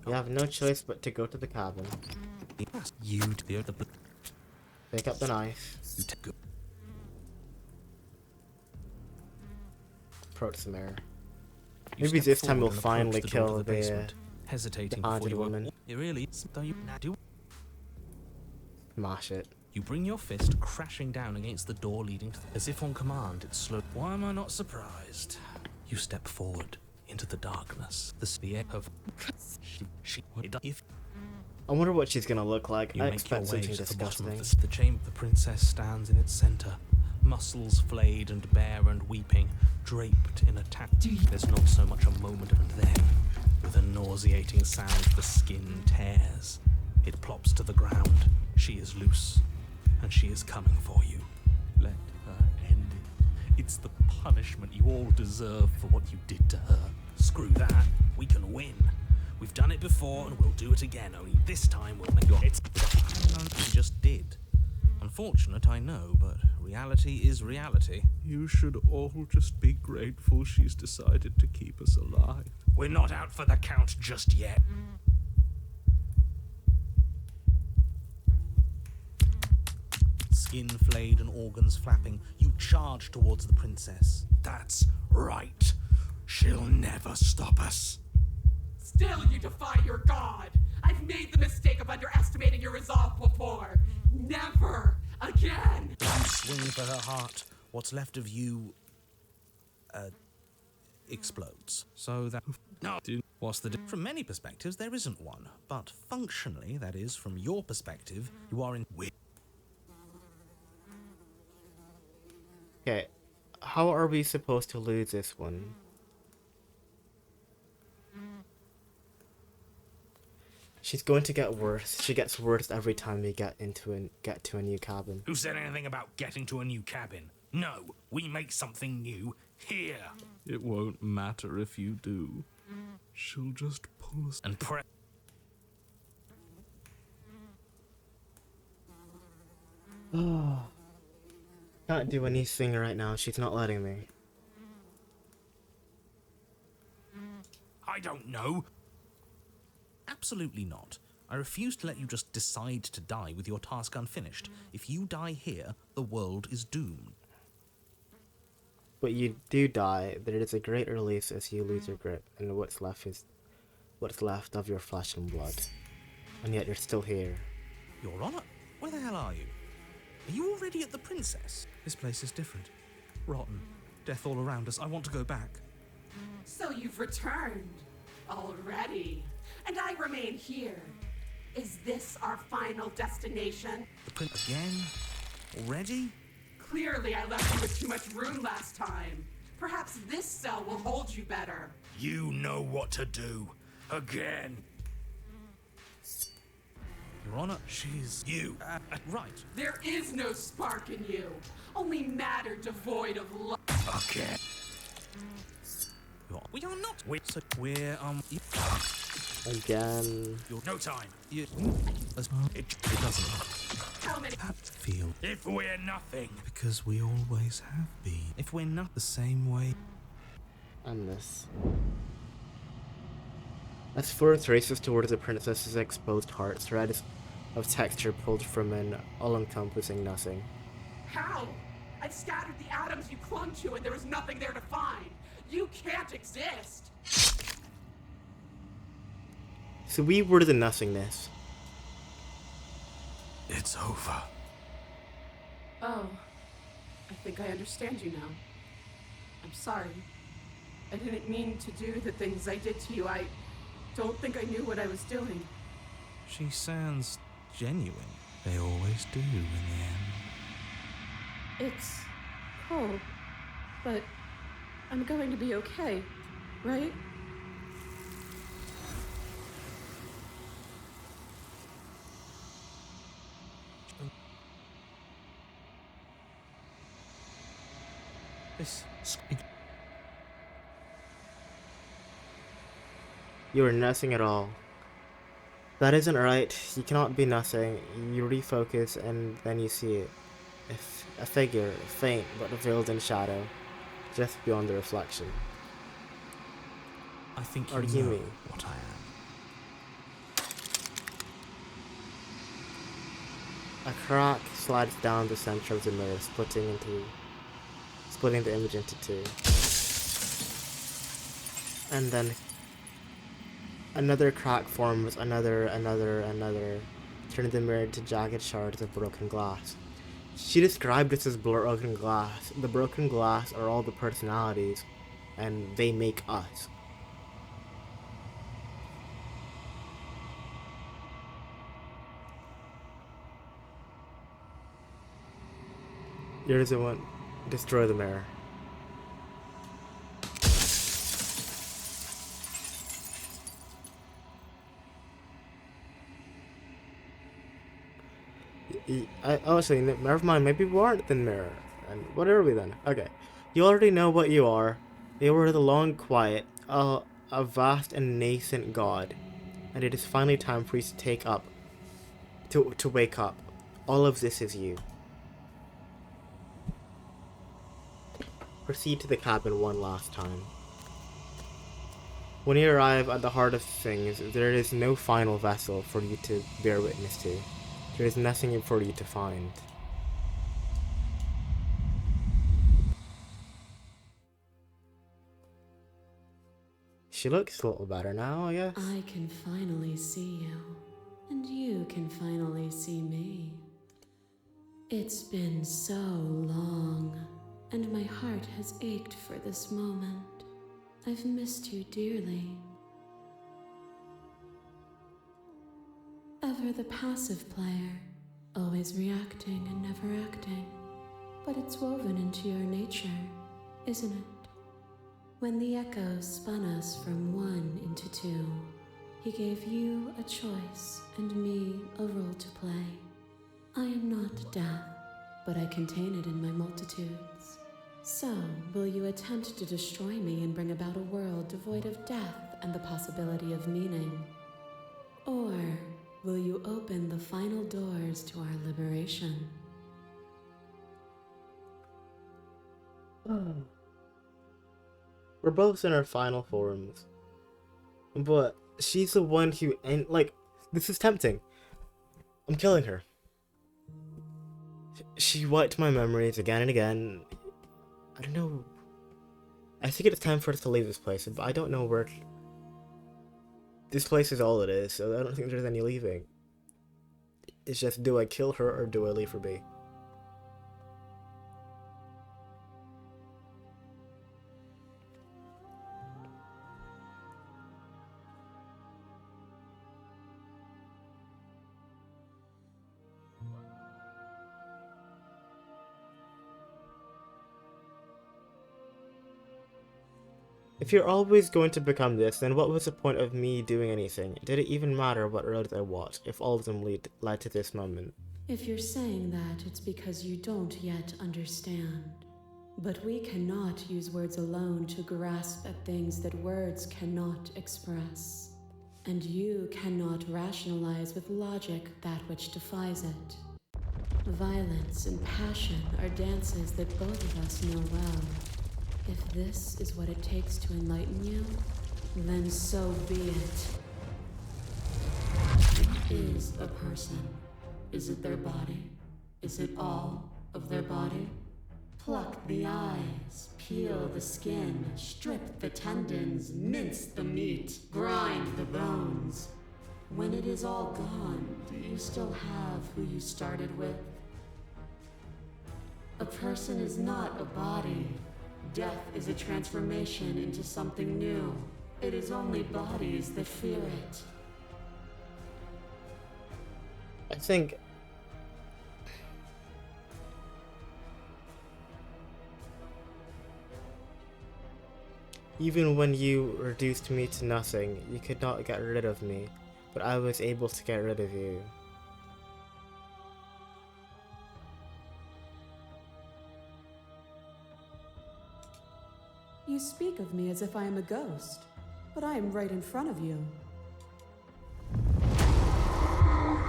You have no choice but to go to the cabin. You'd the Pick up the knife. Approach the mirror. Maybe this time we'll finally kill the hesitating haunted before you woman. You really don't you do. Smash it. You bring your fist crashing down against the door leading to as if on command it slowed. Why am I not surprised? You step forward into the darkness. The sphere of if I wonder what she's gonna look like. you I make your expect way something to the bottom disgusting. of the chamber. The princess stands in its center, muscles flayed and bare and weeping, draped in a There's not so much a moment, and then, with a nauseating sound, the skin tears. It plops to the ground. She is loose, and she is coming for you. Let her end it. It's the punishment you all deserve for what you did to her. Screw that. We can win. We've done it before, and we'll do it again, only this time we'll make it. We just did. Unfortunate, I know, but reality is reality. You should all just be grateful she's decided to keep us alive. We're not out for the count just yet. Skin flayed and organs flapping, you charge towards the princess. That's right. She'll never stop us. Still you defy your god! I've made the mistake of underestimating your resolve before! Never again! You swing for her heart. What's left of you explodes. So that what's the from many perspectives there isn't one, but functionally, that is, from your perspective, you are in Okay, how are we supposed to lose this one? She's going to get worse. She gets worse every time we get to a new cabin. Who said anything about getting to a new cabin? No, we make something new here. It won't matter if you do. She'll just pull us And press. Oh, can't do anything right now. She's not letting me. I don't know. Absolutely not. I refuse to let you just decide to die with your task unfinished. If you die here, the world is doomed. But you do die. There is a great release as you lose your grip, and what's left is what's left of your flesh and blood. And yet you're still here. Your Honor, where the hell are you? Are you already at the Princess? This place is different. Rotten. Death all around us. I want to go back. So you've returned already, and I remain here. Is this our final destination? The Prince again? Already? Clearly I left you with too much room last time. Perhaps this cell will hold you better. You know what to do. Again. Your Honor, she's... You. Right. There is no spark in you. Only matter devoid of love. Okay. We are not. We're Again. No time. It doesn't. How many? Feel. If we're nothing. Because we always have been. If we're not the same way. And this. As Flora races towards the princess's exposed heart, threads of texture pulled from an all-encompassing nothing. How? I've scattered the atoms you clung to and there is nothing there to find. You can't exist. So we were the nothingness. It's over. Oh, I think I understand you now. I'm sorry. I didn't mean to do the things I did to you. I don't think I knew what I was doing. She sounds genuine. They always do in the end. It's cold, but I'm going to be okay, right? You are nothing at all. That isn't right. You cannot be nothing. You refocus and then you see it. A figure, faint but veiled in shadow, just beyond the reflection. I think Or you do you know mean? what I am. A crack slides down the center of the mirror, splitting the image into two. And then another crack forms, another, turning the mirror into jagged shards of broken glass. She described this as broken glass. The broken glass are all the personalities, and they make us. You're the one. Destroy the mirror. Actually, never mind. Maybe we aren't the mirror. And what are we then? Okay. You already know what you are. You are the long quiet, a vast and nascent god. And it is finally time for you to take up, to wake up. All of this is you. Proceed to the cabin one last time. When you arrive at the heart of things, there is no final vessel for you to bear witness to. There is nothing for you to find. She looks a little better now, I guess. I can finally see you, and you can finally see me. It's been so long, and my heart has ached for this moment. I've missed you dearly. Ever the passive player, always reacting and never acting. But it's woven into your nature, isn't it? When the echoes spun us from one into two, he gave you a choice and me a role to play. I am not death, but I contain it in my multitudes. So, will you attempt to destroy me and bring about a world devoid of death and the possibility of meaning? Or will you open the final doors to our liberation? We're both in our final forms. But she's the one who, and like, this is tempting. I'm killing her. She wiped my memories again and again. I don't know. I think it's time for us to leave this place, but I don't know where. This place is all it is, so I don't think there's any leaving. It's just, do I kill her or do I leave her be? If you're always going to become this, then what was the point of me doing anything? Did it even matter what roads I walked, if all of them led to this moment? If you're saying that, it's because you don't yet understand. But we cannot use words alone to grasp at things that words cannot express. And you cannot rationalize with logic that which defies it. Violence and passion are dances that both of us know well. If this is what it takes to enlighten you, then so be it. What is a person? Is it their body? Is it all of their body? Pluck the eyes, peel the skin, strip the tendons, mince the meat, grind the bones. When it is all gone, do you still have who you started with? A person is not a body. Death is a transformation into something new. It is only bodies that fear it. I think... Even when you reduced me to nothing, you could not get rid of me, but I was able to get rid of you. You speak of me as if I am a ghost, but I am right in front of you.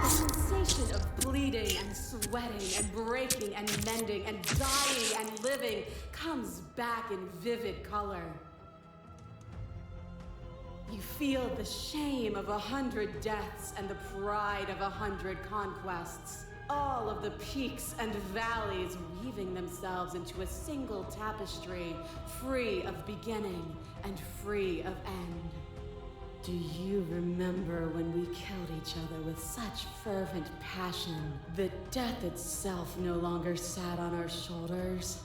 The sensation of bleeding and sweating and breaking and mending and dying and living comes back in vivid color. You feel the shame of 100 deaths and the pride of 100 conquests. All of the peaks and valleys weaving themselves into a single tapestry, free of beginning and free of end. Do you remember when we killed each other with such fervent passion that death itself no longer sat on our shoulders?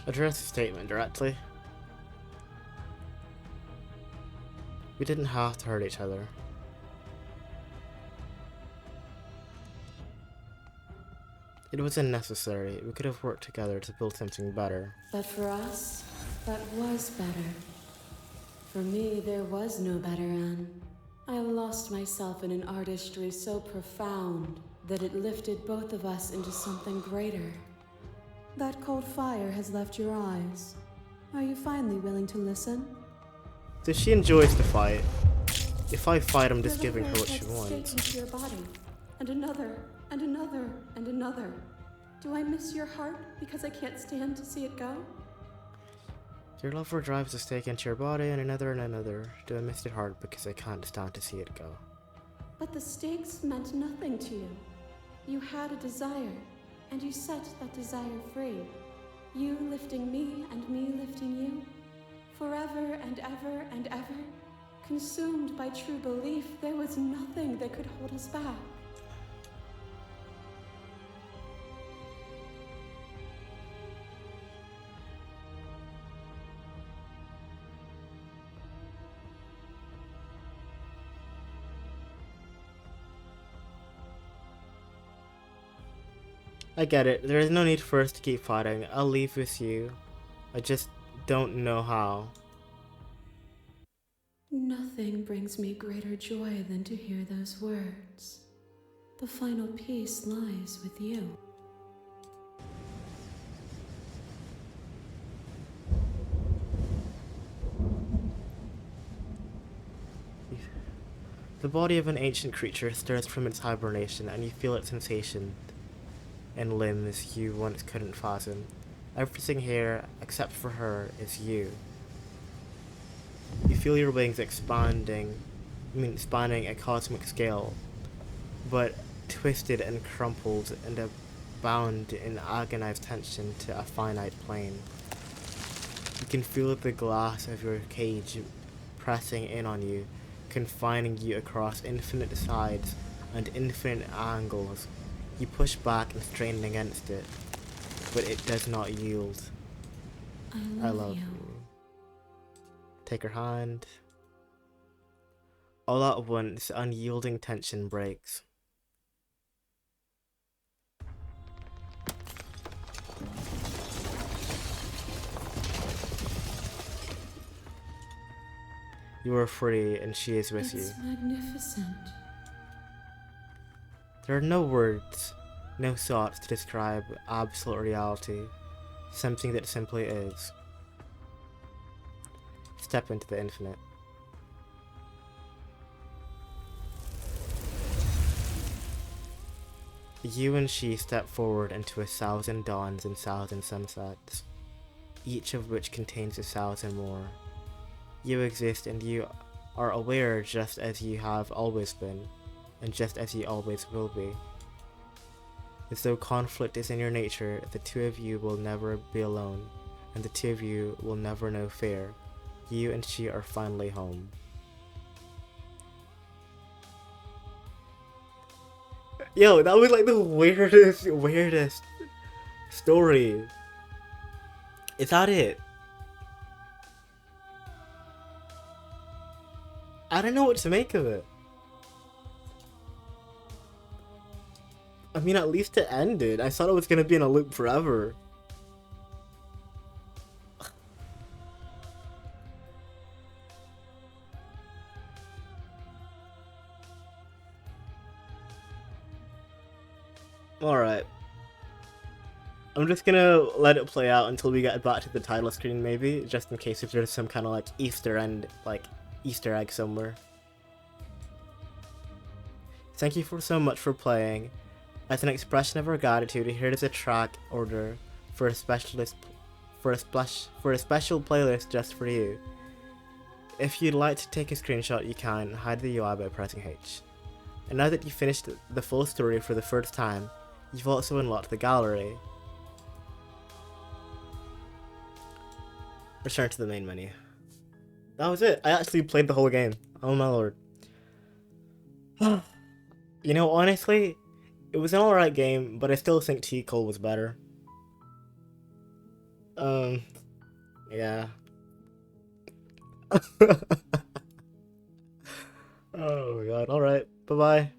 Address the statement directly. We didn't have to hurt each other. It was unnecessary. We could have worked together to build something better. But for us, that was better. For me, there was no better end. I lost myself in an artistry so profound that it lifted both of us into something greater. That cold fire has left your eyes. Are you finally willing to listen? So she enjoys the fight. If I fight, I'm just Your giving her love what she takes wants. into your body, and another, and another, and another. Do I miss your heart because I can't stand to see it go? Your lover drives a stake into your body and another and another. Do I miss your heart because I can't stand to see it go? But the stakes meant nothing to you. You had a desire, and you set that desire free. You lifting me and me lifting you. Forever and ever and ever. Consumed by true belief, there was nothing that could hold us back. I get it. There is no need for us to keep fighting. I'll leave with you. I just don't know how. Nothing brings me greater joy than to hear those words. The final piece lies with you. The body of an ancient creature stirs from its hibernation, and you feel its sensation in limbs you once couldn't fathom. Everything here, except for her, is you. You feel your wings expanding a cosmic scale, but twisted and crumpled and bound in agonized tension to a finite plane. You can feel the glass of your cage pressing in on you, confining you across infinite sides and infinite angles. You push back and strain against it, but it does not yield. I love you. Take her hand. All at once, unyielding tension breaks. You are free, and she is with you. It's magnificent. There are no words, no thoughts to describe absolute reality, something that simply is. Step into the infinite. You and she step forward into 1,000 dawns and 1,000 sunsets, each of which contains 1,000 more. You exist and you are aware just as you have always been, and just as you always will be. As though conflict is in your nature, the two of you will never be alone, and the two of you will never know fear. You and she are finally home. Yo, that was like the weirdest story. Is that it? I don't know what to make of it. I mean, at least it ended. I thought it was gonna be in a loop forever. Alright. I'm just gonna let it play out until we get back to the title screen, maybe, just in case if there's some kind of like Easter egg somewhere. Thank you so much for playing. As an expression of our gratitude, here is a track order for a special playlist just for you. If you'd like to take a screenshot, you can hide the UI by pressing H. And now that you've finished the full story for the first time, you've also unlocked the gallery. Return to the main menu. That was it. I actually played the whole game. Oh my lord. You know, honestly, it was an alright game, but I still think T. Cole was better. Yeah. Oh my god, alright. Bye-bye.